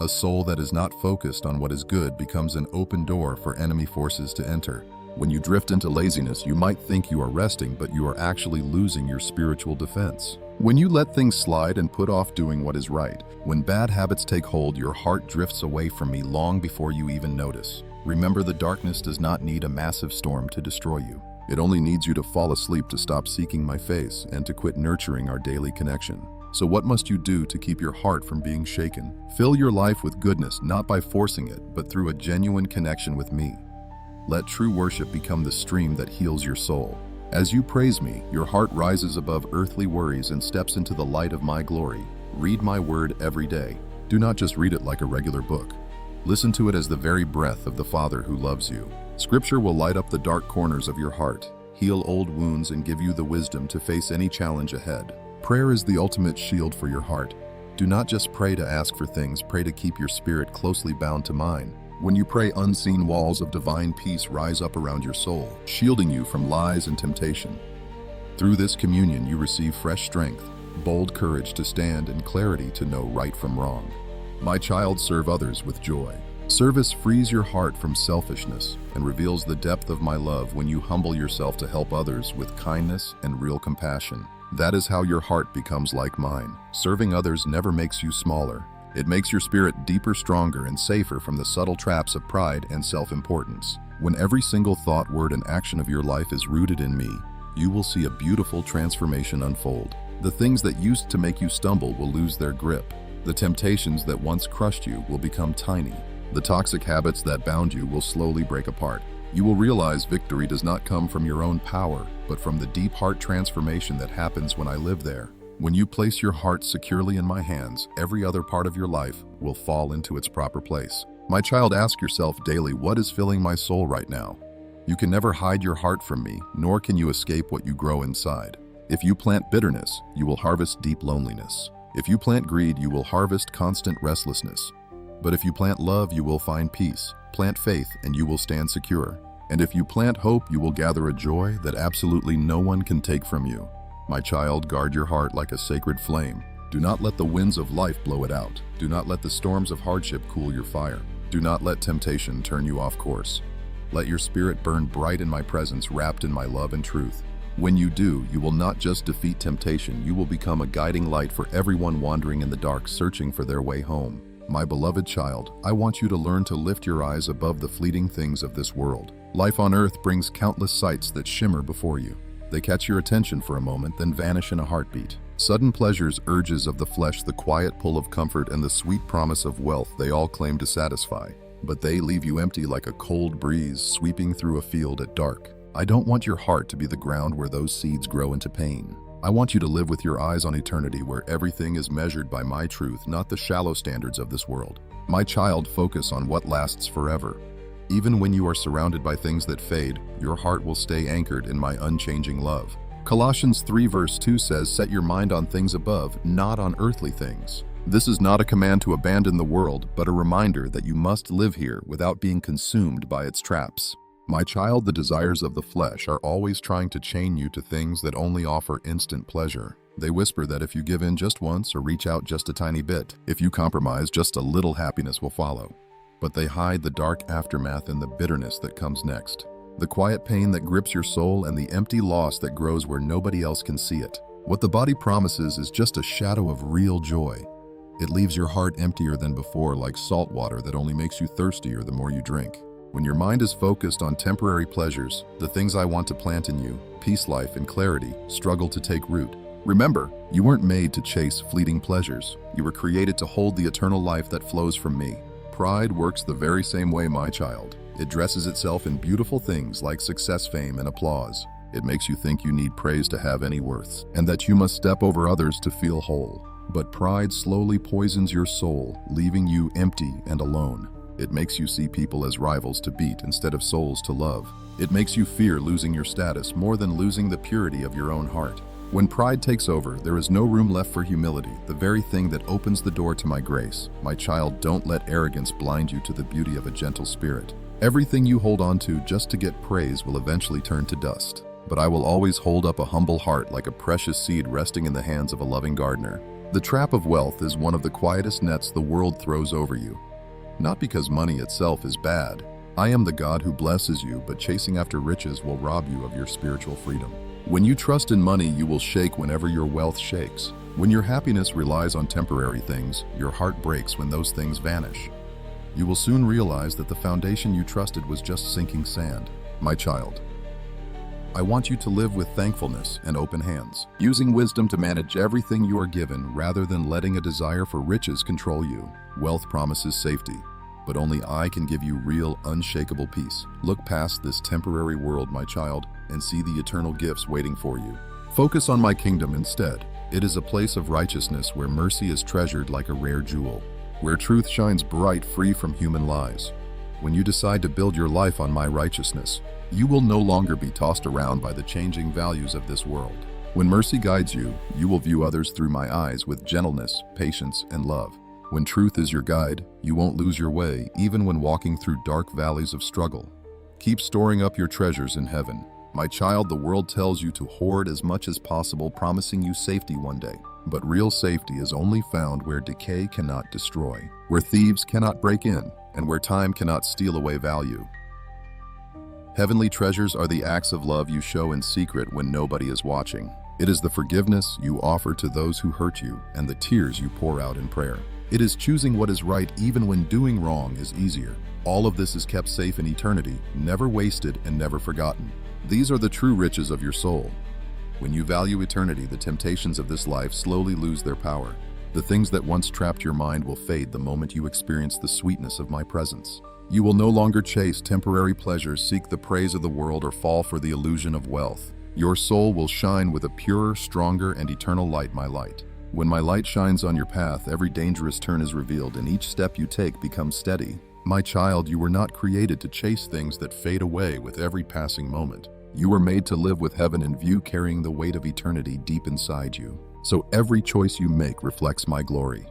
A soul that is not focused on what is good becomes an open door for enemy forces to enter. When you drift into laziness, you might think you are resting, but you are actually losing your spiritual defense. When you let things slide and put off doing what is right, when bad habits take hold, your heart drifts away from me long before you even notice. Remember, the darkness does not need a massive storm to destroy you. It only needs you to fall asleep, to stop seeking my face, and to quit nurturing our daily connection. So what must you do to keep your heart from being shaken? Fill your life with goodness, not by forcing it, but through a genuine connection with me. Let true worship become the stream that heals your soul. As you praise me, your heart rises above earthly worries and steps into the light of my glory. Read my word every day. Do not just read it like a regular book. Listen to it as the very breath of the Father who loves you. Scripture will light up the dark corners of your heart, heal old wounds, and give you the wisdom to face any challenge ahead. Prayer is the ultimate shield for your heart. Do not just pray to ask for things, pray to keep your spirit closely bound to mine. When you pray, unseen walls of divine peace rise up around your soul, shielding you from lies and temptation. Through this communion, you receive fresh strength, bold courage to stand, and clarity to know right from wrong. My child, serve others with joy. Service frees your heart from selfishness and reveals the depth of my love when you humble yourself to help others with kindness and real compassion. That is how your heart becomes like mine. Serving others never makes you smaller. It makes your spirit deeper, stronger, and safer from the subtle traps of pride and self-importance. When every single thought, word, and action of your life is rooted in me, you will see a beautiful transformation unfold. The things that used to make you stumble will lose their grip. The temptations that once crushed you will become tiny. The toxic habits that bound you will slowly break apart. You will realize victory does not come from your own power, but from the deep heart transformation that happens when I live there. When you place your heart securely in my hands, every other part of your life will fall into its proper place. My child, ask yourself daily, what is filling my soul right now? You can never hide your heart from me, nor can you escape what you grow inside. If you plant bitterness, you will harvest deep loneliness. If you plant greed, you will harvest constant restlessness. But if you plant love, you will find peace. Plant faith, and you will stand secure. And if you plant hope, you will gather a joy that absolutely no one can take from you. My child, guard your heart like a sacred flame. Do not let the winds of life blow it out. Do not let the storms of hardship cool your fire. Do not let temptation turn you off course. Let your spirit burn bright in my presence, wrapped in my love and truth. When you do, you will not just defeat temptation, you will become a guiding light for everyone wandering in the dark, searching for their way home. My beloved child, I want you to learn to lift your eyes above the fleeting things of this world. Life on earth brings countless sights that shimmer before you. They catch your attention for a moment, then vanish in a heartbeat. Sudden pleasures, urges of the flesh, the quiet pull of comfort, and the sweet promise of wealth, they all claim to satisfy. But they leave you empty like a cold breeze sweeping through a field at dark. I don't want your heart to be the ground where those seeds grow into pain. I want you to live with your eyes on eternity, where everything is measured by my truth, not the shallow standards of this world. My child, focus on what lasts forever. Even when you are surrounded by things that fade, your heart will stay anchored in my unchanging love. Colossians 3 verse 2 says, set your mind on things above, not on earthly things. This is not a command to abandon the world, but a reminder that you must live here without being consumed by its traps. My child, the desires of the flesh are always trying to chain you to things that only offer instant pleasure. They whisper that if you give in just once or reach out just a tiny bit, if you compromise, just a little happiness will follow. But they hide the dark aftermath and the bitterness that comes next. The quiet pain that grips your soul and the empty loss that grows where nobody else can see it. What the body promises is just a shadow of real joy. It leaves your heart emptier than before, like salt water that only makes you thirstier the more you drink. When your mind is focused on temporary pleasures, the things I want to plant in you, peace, life, and clarity, struggle to take root. Remember, you weren't made to chase fleeting pleasures. You were created to hold the eternal life that flows from me. Pride works the very same way, my child. It dresses itself in beautiful things like success, fame, and applause. It makes you think you need praise to have any worth, and that you must step over others to feel whole. But pride slowly poisons your soul, leaving you empty and alone. It makes you see people as rivals to beat instead of souls to love. It makes you fear losing your status more than losing the purity of your own heart. When pride takes over, there is no room left for humility, the very thing that opens the door to my grace. My child, don't let arrogance blind you to the beauty of a gentle spirit. Everything you hold on to just to get praise will eventually turn to dust. But I will always hold up a humble heart like a precious seed resting in the hands of a loving gardener. The trap of wealth is one of the quietest nets the world throws over you. Not because money itself is bad. I am the God who blesses you, but chasing after riches will rob you of your spiritual freedom. When you trust in money, you will shake whenever your wealth shakes. When your happiness relies on temporary things, your heart breaks when those things vanish. You will soon realize that the foundation you trusted was just sinking sand. My child, I want you to live with thankfulness and open hands, using wisdom to manage everything you are given rather than letting a desire for riches control you. Wealth promises safety, but only I can give you real, unshakable peace. Look past this temporary world, my child, and see the eternal gifts waiting for you. Focus on my kingdom instead. It is a place of righteousness where mercy is treasured like a rare jewel, where truth shines bright, free from human lies. When you decide to build your life on my righteousness, you will no longer be tossed around by the changing values of this world. When mercy guides you, you will view others through my eyes with gentleness, patience, and love. When truth is your guide, you won't lose your way, even when walking through dark valleys of struggle. Keep storing up your treasures in heaven. My child, the world tells you to hoard as much as possible, promising you safety one day. But real safety is only found where decay cannot destroy, where thieves cannot break in, and where time cannot steal away value. Heavenly treasures are the acts of love you show in secret when nobody is watching. It is the forgiveness you offer to those who hurt you and the tears you pour out in prayer. It is choosing what is right even when doing wrong is easier. All of this is kept safe in eternity, never wasted and never forgotten. These are the true riches of your soul. When you value eternity, the temptations of this life slowly lose their power. The things that once trapped your mind will fade the moment you experience the sweetness of my presence. You will no longer chase temporary pleasures, seek the praise of the world, or fall for the illusion of wealth. Your soul will shine with a purer, stronger, and eternal light, my light. When my light shines on your path, every dangerous turn is revealed, and each step you take becomes steady. My child, you were not created to chase things that fade away with every passing moment. You were made to live with heaven in view, carrying the weight of eternity deep inside you. So every choice you make reflects my glory.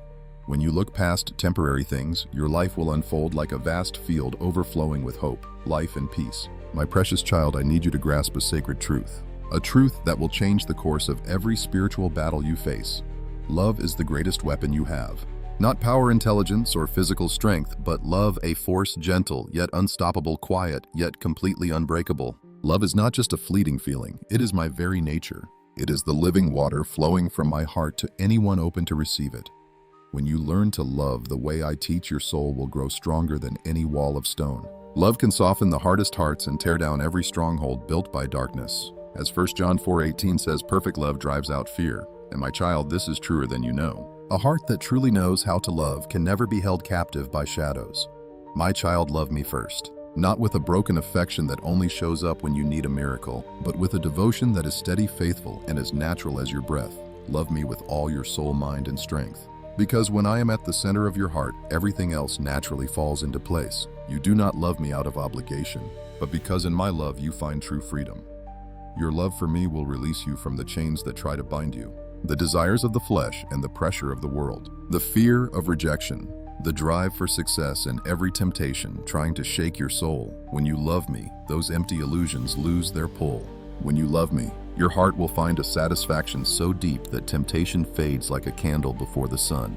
When you look past temporary things, your life will unfold like a vast field overflowing with hope, life, and peace. My precious child, I need you to grasp a sacred truth. A truth that will change the course of every spiritual battle you face. Love is the greatest weapon you have. Not power, intelligence, or physical strength, but love, a force, gentle, yet unstoppable, quiet, yet completely unbreakable. Love is not just a fleeting feeling, it is my very nature. It is the living water flowing from my heart to anyone open to receive it. When you learn to love the way I teach, your soul will grow stronger than any wall of stone. Love can soften the hardest hearts and tear down every stronghold built by darkness. As 1 John 4:18 says, perfect love drives out fear. And my child, this is truer than you know. A heart that truly knows how to love can never be held captive by shadows. My child, love me first. Not with a broken affection that only shows up when you need a miracle, but with a devotion that is steady, faithful, and as natural as your breath. Love me with all your soul, mind, and strength. Because when I am at the center of your heart, everything else naturally falls into place. You do not love me out of obligation, but because in my love you find true freedom. Your love for me will release you from the chains that try to bind you. The desires of the flesh and the pressure of the world, the fear of rejection, the drive for success, and every temptation trying to shake your soul. When you love me, those empty illusions lose their pull. When you love me, your heart will find a satisfaction so deep that temptation fades like a candle before the sun.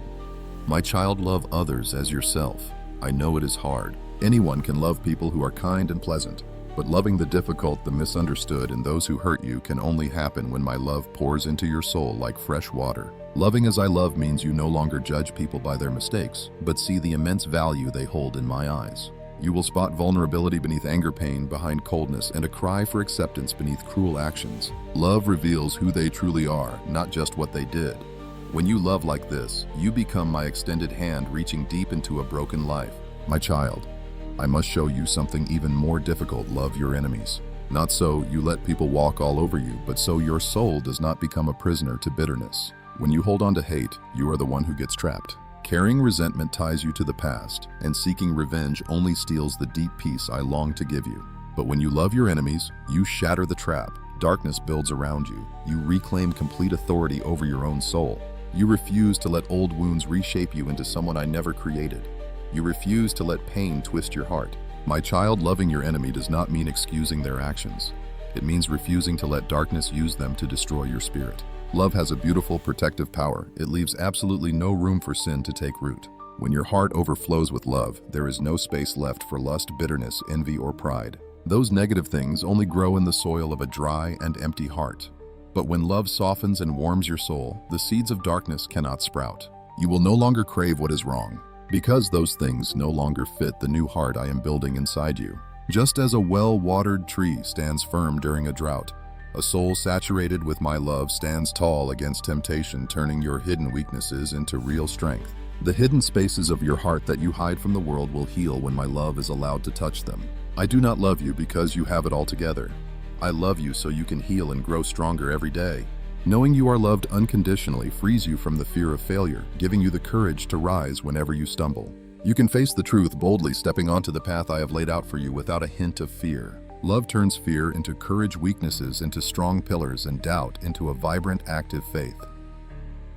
My child, love others as yourself. I know it is hard. Anyone can love people who are kind and pleasant. But loving the difficult, the misunderstood, and those who hurt you can only happen when my love pours into your soul like fresh water. Loving as I love means you no longer judge people by their mistakes, but see the immense value they hold in my eyes. You will spot vulnerability beneath anger, pain behind coldness, and a cry for acceptance beneath cruel actions. Love reveals who they truly are, not just what they did. When you love like this, you become my extended hand reaching deep into a broken life. My child, I must show you something even more difficult. Love your enemies. Not so you let people walk all over you, but so your soul does not become a prisoner to bitterness. When you hold on to hate, you are the one who gets trapped. Carrying resentment ties you to the past, and seeking revenge only steals the deep peace I long to give you. But when you love your enemies, you shatter the trap. Darkness builds around you. You reclaim complete authority over your own soul. You refuse to let old wounds reshape you into someone I never created. You refuse to let pain twist your heart. My child, loving your enemy does not mean excusing their actions. It means refusing to let darkness use them to destroy your spirit. Love has a beautiful protective power. It leaves absolutely no room for sin to take root. When your heart overflows with love, there is no space left for lust, bitterness, envy, or pride. Those negative things only grow in the soil of a dry and empty heart. But when love softens and warms your soul, the seeds of darkness cannot sprout. You will no longer crave what is wrong, because those things no longer fit the new heart I am building inside you. Just as a well-watered tree stands firm during a drought, a soul saturated with my love stands tall against temptation, turning your hidden weaknesses into real strength. The hidden spaces of your heart that you hide from the world will heal when my love is allowed to touch them. I do not love you because you have it all together. I love you so you can heal and grow stronger every day. Knowing you are loved unconditionally frees you from the fear of failure, giving you the courage to rise whenever you stumble. You can face the truth boldly, stepping onto the path I have laid out for you without a hint of fear. Love turns fear into courage, weaknesses into strong pillars, and doubt into a vibrant, active faith.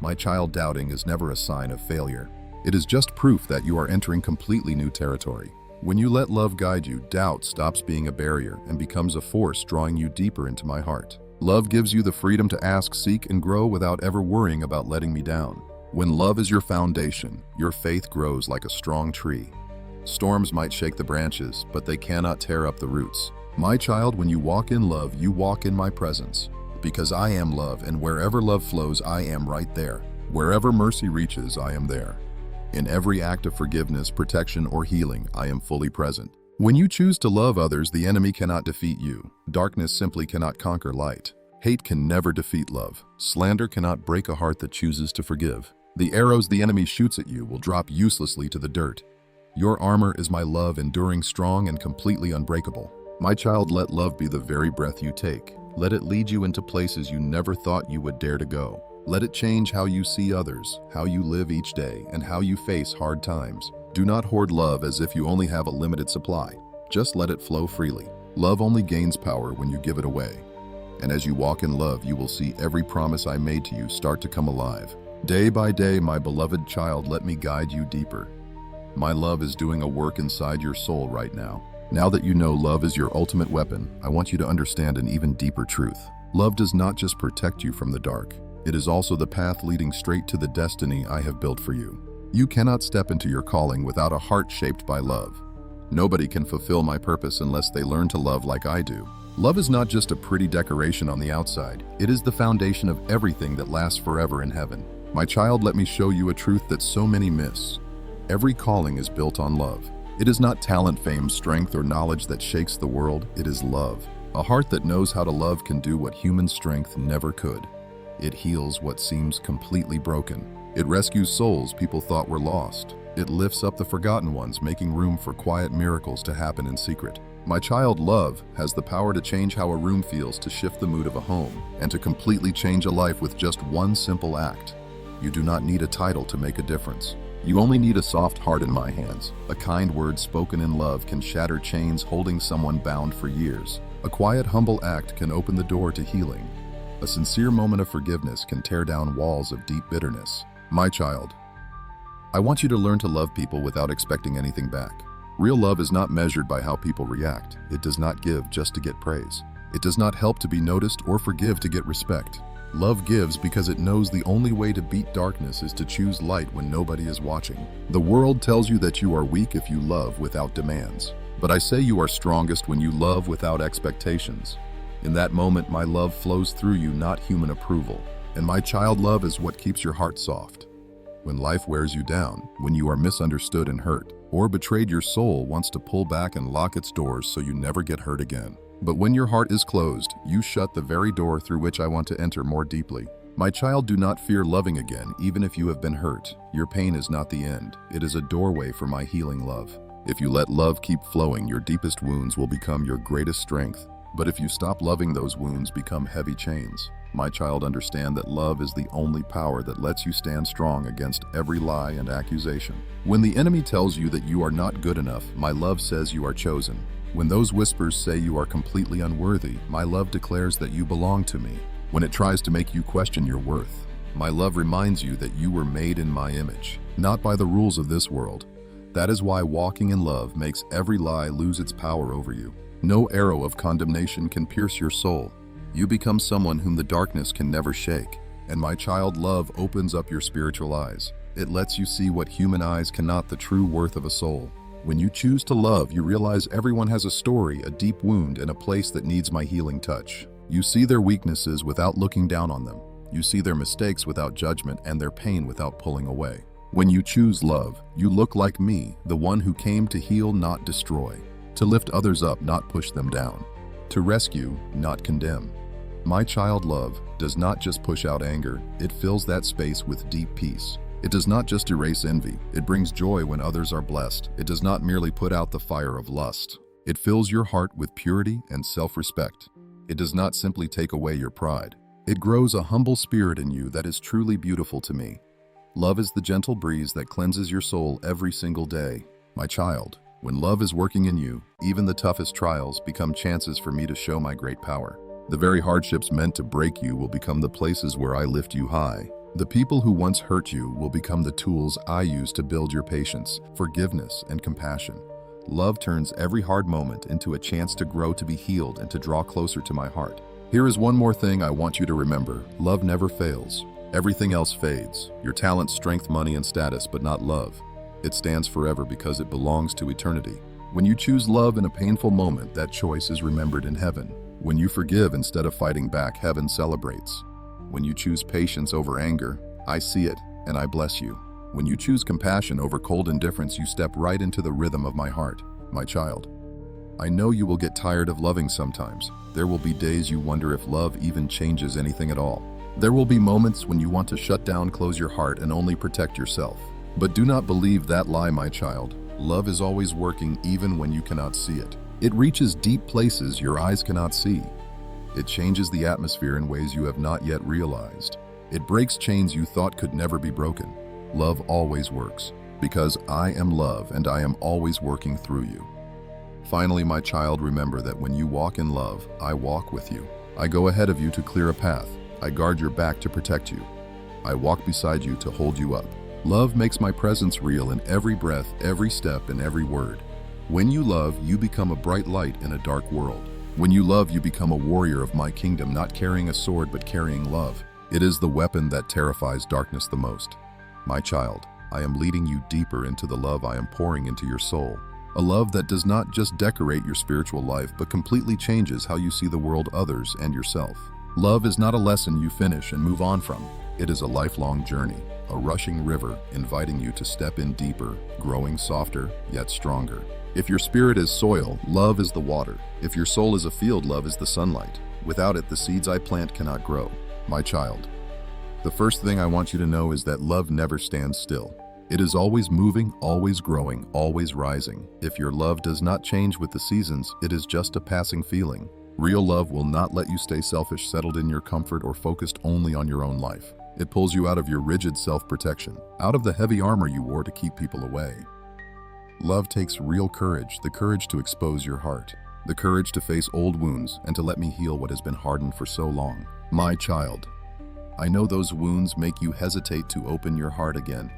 My child, doubting is never a sign of failure. It is just proof that you are entering completely new territory. When you let love guide you, doubt stops being a barrier and becomes a force drawing you deeper into my heart. Love gives you the freedom to ask, seek, and grow without ever worrying about letting me down. When love is your foundation, your faith grows like a strong tree. Storms might shake the branches, but they cannot tear up the roots. My child, when you walk in love, you walk in my presence. Because I am love, and wherever love flows, I am right there. Wherever mercy reaches, I am there. In every act of forgiveness, protection, or healing, I am fully present. When you choose to love others, the enemy cannot defeat you. Darkness simply cannot conquer light. Hate can never defeat love. Slander cannot break a heart that chooses to forgive. The arrows the enemy shoots at you will drop uselessly to the dirt. Your armor is my love, enduring, strong, and completely unbreakable. My child, let love be the very breath you take. Let it lead you into places you never thought you would dare to go. Let it change how you see others, how you live each day, and how you face hard times. Do not hoard love as if you only have a limited supply. Just let it flow freely. Love only gains power when you give it away. And as you walk in love, you will see every promise I made to you start to come alive. Day by day, my beloved child, let me guide you deeper. My love is doing a work inside your soul right now. Now that you know love is your ultimate weapon, I want you to understand an even deeper truth. Love does not just protect you from the dark. It is also the path leading straight to the destiny I have built for you. You cannot step into your calling without a heart shaped by love. Nobody can fulfill my purpose unless they learn to love like I do. Love is not just a pretty decoration on the outside. It is the foundation of everything that lasts forever in heaven. My child, let me show you a truth that so many miss. Every calling is built on love. It is not talent, fame, strength, or knowledge that shakes the world. It is love. A heart that knows how to love can do what human strength never could. It heals what seems completely broken. It rescues souls people thought were lost. It lifts up the forgotten ones, making room for quiet miracles to happen in secret. My child, love has the power to change how a room feels, to shift the mood of a home, and to completely change a life with just one simple act. You do not need a title to make a difference. You only need a soft heart in my hands. A kind word spoken in love can shatter chains holding someone bound for years. A quiet, humble act can open the door to healing. A sincere moment of forgiveness can tear down walls of deep bitterness. My child, I want you to learn to love people without expecting anything back. Real love is not measured by how people react. It does not give just to get praise. It does not help to be noticed or forgive to get respect. Love gives because it knows the only way to beat darkness is to choose light when nobody is watching. The world tells you that you are weak if you love without demands. But I say you are strongest when you love without expectations. In that moment, my love flows through you, not human approval. And my child, love is what keeps your heart soft. When life wears you down, when you are misunderstood and hurt, or betrayed, your soul wants to pull back and lock its doors so you never get hurt again. But when your heart is closed, you shut the very door through which I want to enter more deeply. My child, do not fear loving again, even if you have been hurt. Your pain is not the end. It is a doorway for my healing love. If you let love keep flowing, your deepest wounds will become your greatest strength. But if you stop loving, those wounds become heavy chains. My child, understand that love is the only power that lets you stand strong against every lie and accusation. When the enemy tells you that you are not good enough, my love says you are chosen. When those whispers say you are completely unworthy, my love declares that you belong to me. When it tries to make you question your worth, my love reminds you that you were made in my image, not by the rules of this world. That is why walking in love makes every lie lose its power over you. No arrow of condemnation can pierce your soul. You become someone whom the darkness can never shake. And my child, love opens up your spiritual eyes. It lets you see what human eyes cannot, the true worth of a soul. When you choose to love, you realize everyone has a story, a deep wound, and a place that needs my healing touch. You see their weaknesses without looking down on them. You see their mistakes without judgment and their pain without pulling away. When you choose love, you look like me, the one who came to heal, not destroy. To lift others up, not push them down. To rescue, not condemn. My child, love does not just push out anger, it fills that space with deep peace. It does not just erase envy, it brings joy when others are blessed. It does not merely put out the fire of lust. It fills your heart with purity and self-respect. It does not simply take away your pride. It grows a humble spirit in you that is truly beautiful to me. Love is the gentle breeze that cleanses your soul every single day. My child, when love is working in you, even the toughest trials become chances for me to show my great power. The very hardships meant to break you will become the places where I lift you high. The people who once hurt you will become the tools I use to build your patience, forgiveness, and compassion. Love turns every hard moment into a chance to grow, to be healed, and to draw closer to my heart. Here is one more thing I want you to remember. Love never fails. Everything else fades. Your talent, strength, money, and status, but not love. It stands forever because it belongs to eternity. When you choose love in a painful moment, that choice is remembered in heaven. When you forgive instead of fighting back, heaven celebrates. When you choose patience over anger, I see it, and I bless you. When you choose compassion over cold indifference, you step right into the rhythm of my heart, my child. I know you will get tired of loving sometimes. There will be days you wonder if love even changes anything at all. There will be moments when you want to shut down, close your heart, and only protect yourself. But do not believe that lie, my child. Love is always working even when you cannot see it. It reaches deep places your eyes cannot see. It changes the atmosphere in ways you have not yet realized. It breaks chains you thought could never be broken. Love always works, because I am love and I am always working through you. Finally, my child, remember that when you walk in love, I walk with you. I go ahead of you to clear a path. I guard your back to protect you. I walk beside you to hold you up. Love makes my presence real in every breath, every step, and every word. When you love, you become a bright light in a dark world. When you love, you become a warrior of my kingdom, not carrying a sword, but carrying love. It is the weapon that terrifies darkness the most. My child, I am leading you deeper into the love I am pouring into your soul. A love that does not just decorate your spiritual life, but completely changes how you see the world, others, and yourself. Love is not a lesson you finish and move on from. It is a lifelong journey, a rushing river inviting you to step in deeper, growing softer, yet stronger. If your spirit is soil, love is the water. If your soul is a field, love is the sunlight. Without it, the seeds I plant cannot grow. My child, the first thing I want you to know is that love never stands still. It is always moving, always growing, always rising. If your love does not change with the seasons, it is just a passing feeling. Real love will not let you stay selfish, settled in your comfort, or focused only on your own life. It pulls you out of your rigid self-protection, out of the heavy armor you wore to keep people away. Love takes real courage, the courage to expose your heart, the courage to face old wounds and to let me heal what has been hardened for so long. My child, I know those wounds make you hesitate to open your heart again.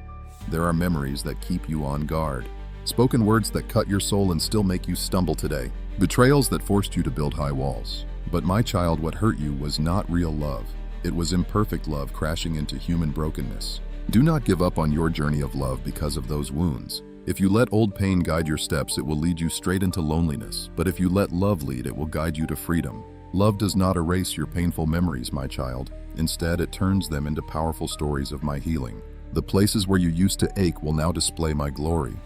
There are memories that keep you on guard, spoken words that cut your soul and still make you stumble today, betrayals that forced you to build high walls. But my child, what hurt you was not real love. It was imperfect love crashing into human brokenness. Do not give up on your journey of love because of those wounds. If you let old pain guide your steps, it will lead you straight into loneliness. But if you let love lead, it will guide you to freedom. Love does not erase your painful memories, my child. Instead, it turns them into powerful stories of my healing. The places where you used to ache will now display my glory.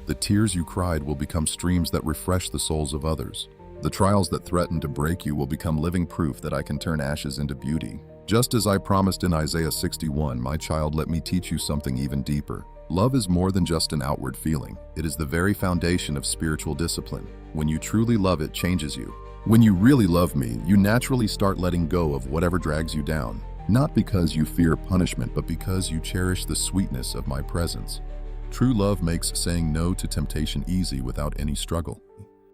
The tears you cried will become streams that refresh the souls of others. The trials that threatened to break you will become living proof that I can turn ashes into beauty. Just as I promised in Isaiah 61, my child, let me teach you something even deeper. Love is more than just an outward feeling. It is the very foundation of spiritual discipline. When you truly love, it changes you. When you really love me, you naturally start letting go of whatever drags you down. Not because you fear punishment, but because you cherish the sweetness of my presence. True love makes saying no to temptation easy without any struggle.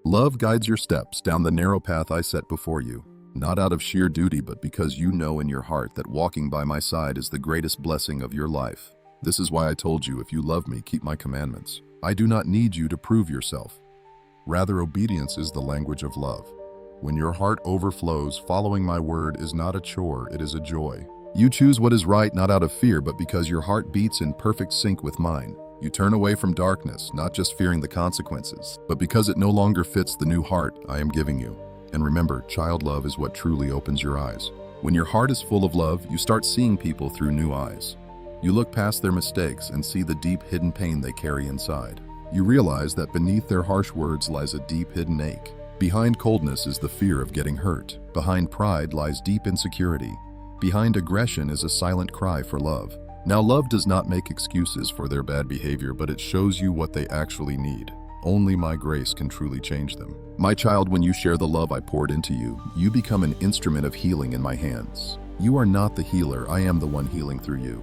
Love guides your steps down the narrow path I set before you, not out of sheer duty, but because you know in your heart that walking by my side is the greatest blessing of your life. This is why I told you, if you love me, keep my commandments. I do not need you to prove yourself. Rather, obedience is the language of love. When your heart overflows, following my word is not a chore, it is a joy. You choose what is right, not out of fear, but because your heart beats in perfect sync with mine. You turn away from darkness, not just fearing the consequences, but because it no longer fits the new heart I am giving you. And remember, child, love is what truly opens your eyes. When your heart is full of love, you start seeing people through new eyes. You look past their mistakes and see the deep hidden pain they carry inside. You realize that beneath their harsh words lies a deep hidden ache. Behind coldness is the fear of getting hurt. Behind pride lies deep insecurity. Behind aggression is a silent cry for love. Now, love does not make excuses for their bad behavior, but it shows you what they actually need. Only my grace can truly change them. My child, when you share the love I poured into you, you become an instrument of healing in my hands. You are not the healer, I am the one healing through you.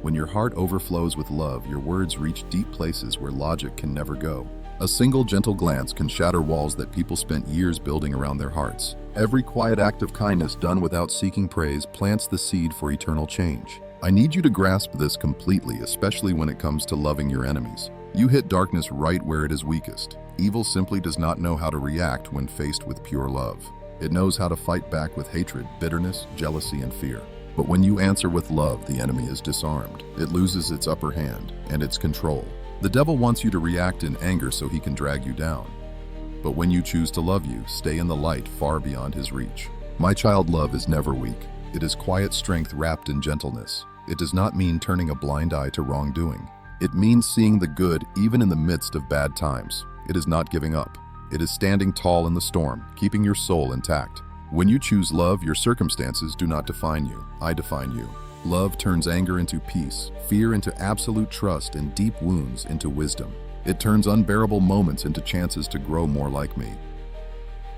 When your heart overflows with love, your words reach deep places where logic can never go. A single gentle glance can shatter walls that people spent years building around their hearts. Every quiet act of kindness done without seeking praise plants the seed for eternal change. I need you to grasp this completely, especially when it comes to loving your enemies. You hit darkness right where it is weakest. Evil simply does not know how to react when faced with pure love. It knows how to fight back with hatred, bitterness, jealousy, and fear. But when you answer with love, the enemy is disarmed. It loses its upper hand and its control. The devil wants you to react in anger so he can drag you down. But when you choose to love you, stay in the light far beyond his reach. My child, love is never weak. It is quiet strength wrapped in gentleness. It does not mean turning a blind eye to wrongdoing. It means seeing the good even in the midst of bad times. It is not giving up. It is standing tall in the storm, keeping your soul intact. When you choose love, your circumstances do not define you. I define you. Love turns anger into peace, fear into absolute trust, and deep wounds into wisdom. It turns unbearable moments into chances to grow more like me.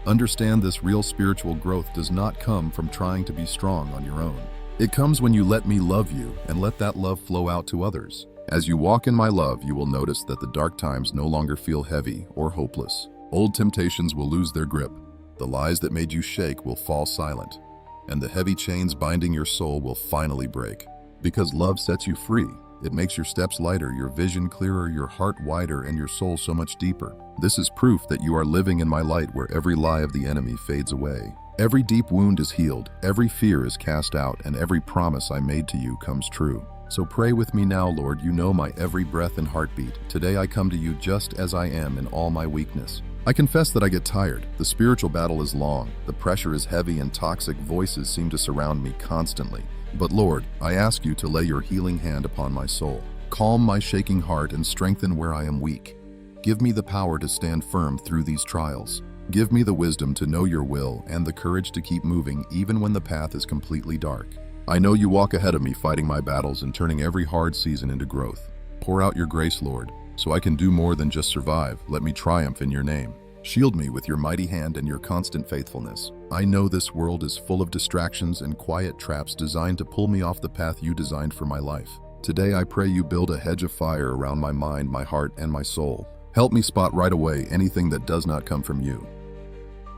Understand this: real spiritual growth does not come from trying to be strong on your own. It comes when you let me love you and let that love flow out to others. As you walk in my love, you will notice that the dark times no longer feel heavy or hopeless. Old temptations will lose their grip. The lies that made you shake will fall silent, and the heavy chains binding your soul will finally break. Because love sets you free. It makes your steps lighter, your vision clearer, your heart wider, and your soul so much deeper. This is proof that you are living in my light, where every lie of the enemy fades away. Every deep wound is healed, every fear is cast out, and every promise I made to you comes true. So pray with me now, Lord. You know my every breath and heartbeat. Today I come to you just as I am in all my weakness. I confess that I get tired. The spiritual battle is long, the pressure is heavy, and toxic voices seem to surround me constantly. But Lord, I ask you to lay your healing hand upon my soul. Calm my shaking heart and strengthen where I am weak. Give me the power to stand firm through these trials. Give me the wisdom to know your will and the courage to keep moving even when the path is completely dark. I know you walk ahead of me, fighting my battles and turning every hard season into growth. Pour out your grace, Lord, so I can do more than just survive. Let me triumph in your name. Shield me with your mighty hand and your constant faithfulness. I know this world is full of distractions and quiet traps designed to pull me off the path you designed for my life. Today I pray you build a hedge of fire around my mind, my heart, and my soul. Help me spot right away anything that does not come from you.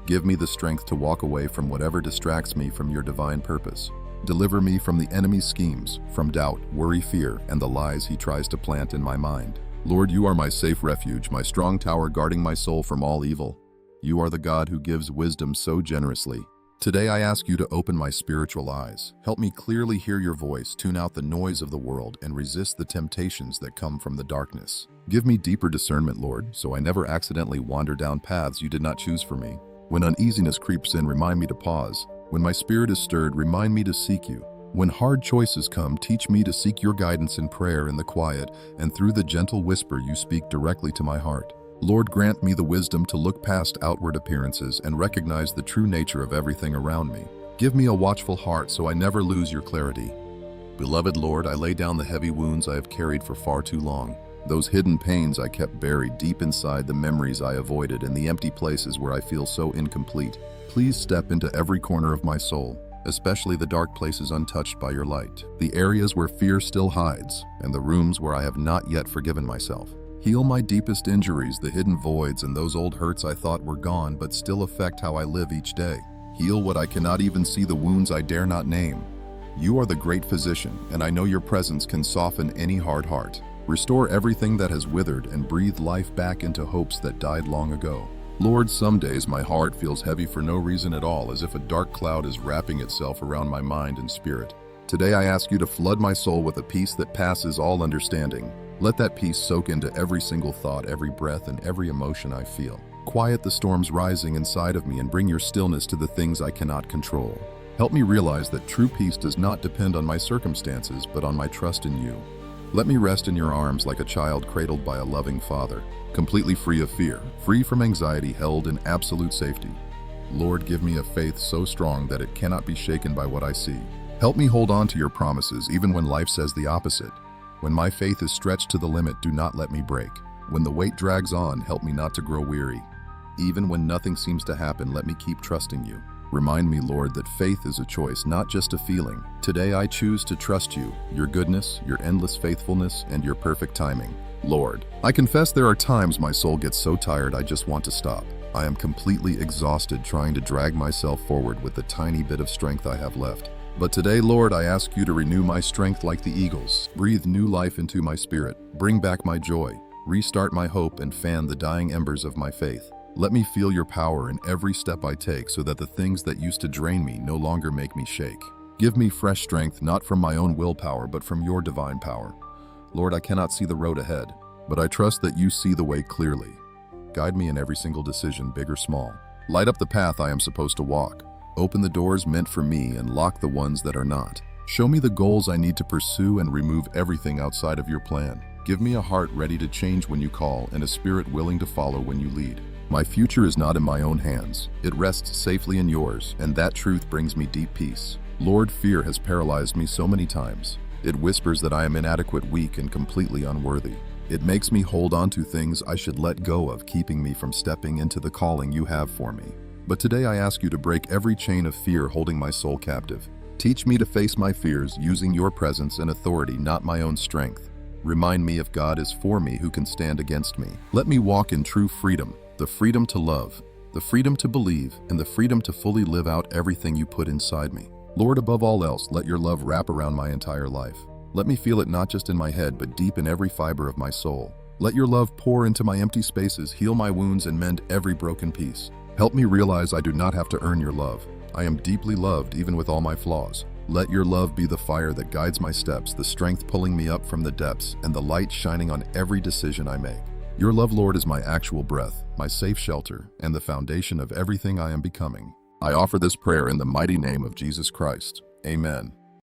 Give me the strength to walk away from whatever distracts me from your divine purpose. Deliver me from the enemy's schemes, from doubt, worry, fear, and the lies he tries to plant in my mind. Lord, you are my safe refuge, my strong tower guarding my soul from all evil. You are the God who gives wisdom so generously. Today I ask you to open my spiritual eyes. Help me clearly hear your voice, tune out the noise of the world, and resist the temptations that come from the darkness. Give me deeper discernment, Lord, so I never accidentally wander down paths you did not choose for me. When uneasiness creeps in, remind me to pause. When my spirit is stirred, remind me to seek you. When hard choices come, teach me to seek your guidance in prayer in the quiet, and through the gentle whisper you speak directly to my heart. Lord, grant me the wisdom to look past outward appearances and recognize the true nature of everything around me. Give me a watchful heart so I never lose your clarity. Beloved Lord, I lay down the heavy wounds I have carried for far too long. Those hidden pains I kept buried deep inside, the memories I avoided, and the empty places where I feel so incomplete. Please step into every corner of my soul, especially the dark places untouched by your light, the areas where fear still hides, and the rooms where I have not yet forgiven myself. Heal my deepest injuries, the hidden voids, and those old hurts I thought were gone but still affect how I live each day. Heal what I cannot even see, the wounds I dare not name. You are the great physician, and I know your presence can soften any hard heart. Restore everything that has withered and breathe life back into hopes that died long ago. Lord, some days my heart feels heavy for no reason at all, as if a dark cloud is wrapping itself around my mind and spirit. Today I ask you to flood my soul with a peace that passes all understanding. Let that peace soak into every single thought, every breath, and every emotion I feel. Quiet the storms rising inside of me and bring your stillness to the things I cannot control. Help me realize that true peace does not depend on my circumstances, but on my trust in you. Let me rest in your arms like a child cradled by a loving father, completely free of fear, free from anxiety, held in absolute safety. Lord, give me a faith so strong that it cannot be shaken by what I see. Help me hold on to your promises even when life says the opposite. When my faith is stretched to the limit, do not let me break. When the weight drags on, help me not to grow weary. Even when nothing seems to happen, let me keep trusting you. Remind me, Lord, that faith is a choice, not just a feeling. Today I choose to trust you, your goodness, your endless faithfulness, and your perfect timing. Lord, I confess there are times my soul gets so tired I just want to stop. I am completely exhausted trying to drag myself forward with the tiny bit of strength I have left. But today, Lord, I ask you to renew my strength like the eagles. Breathe new life into my spirit. Bring back my joy. Restart my hope and fan the dying embers of my faith. Let me feel your power in every step I take so that the things that used to drain me no longer make me shake. Give me fresh strength, not from my own willpower, but from your divine power. Lord, I cannot see the road ahead, but I trust that you see the way clearly. Guide me in every single decision, big or small. Light up the path I am supposed to walk. Open the doors meant for me and lock the ones that are not. Show me the goals I need to pursue and remove everything outside of your plan. Give me a heart ready to change when you call and a spirit willing to follow when you lead. My future is not in my own hands. It rests safely in yours, and that truth brings me deep peace. Lord, fear has paralyzed me so many times. It whispers that I am inadequate, weak, and completely unworthy. It makes me hold on to things I should let go of, keeping me from stepping into the calling you have for me. But today I ask you to break every chain of fear holding my soul captive. Teach me to face my fears using your presence and authority, not my own strength. Remind me if God is for me, who can stand against me? Let me walk in true freedom, the freedom to love, the freedom to believe, and the freedom to fully live out everything you put inside me. Lord, above all else, let your love wrap around my entire life. Let me feel it not just in my head, but deep in every fiber of my soul. Let your love pour into my empty spaces, heal my wounds, and mend every broken piece. Help me realize I do not have to earn your love. I am deeply loved, even with all my flaws. Let your love be the fire that guides my steps, the strength pulling me up from the depths, and the light shining on every decision I make. Your love, Lord, is my actual breath, my safe shelter, and the foundation of everything I am becoming. I offer this prayer in the mighty name of Jesus Christ. Amen.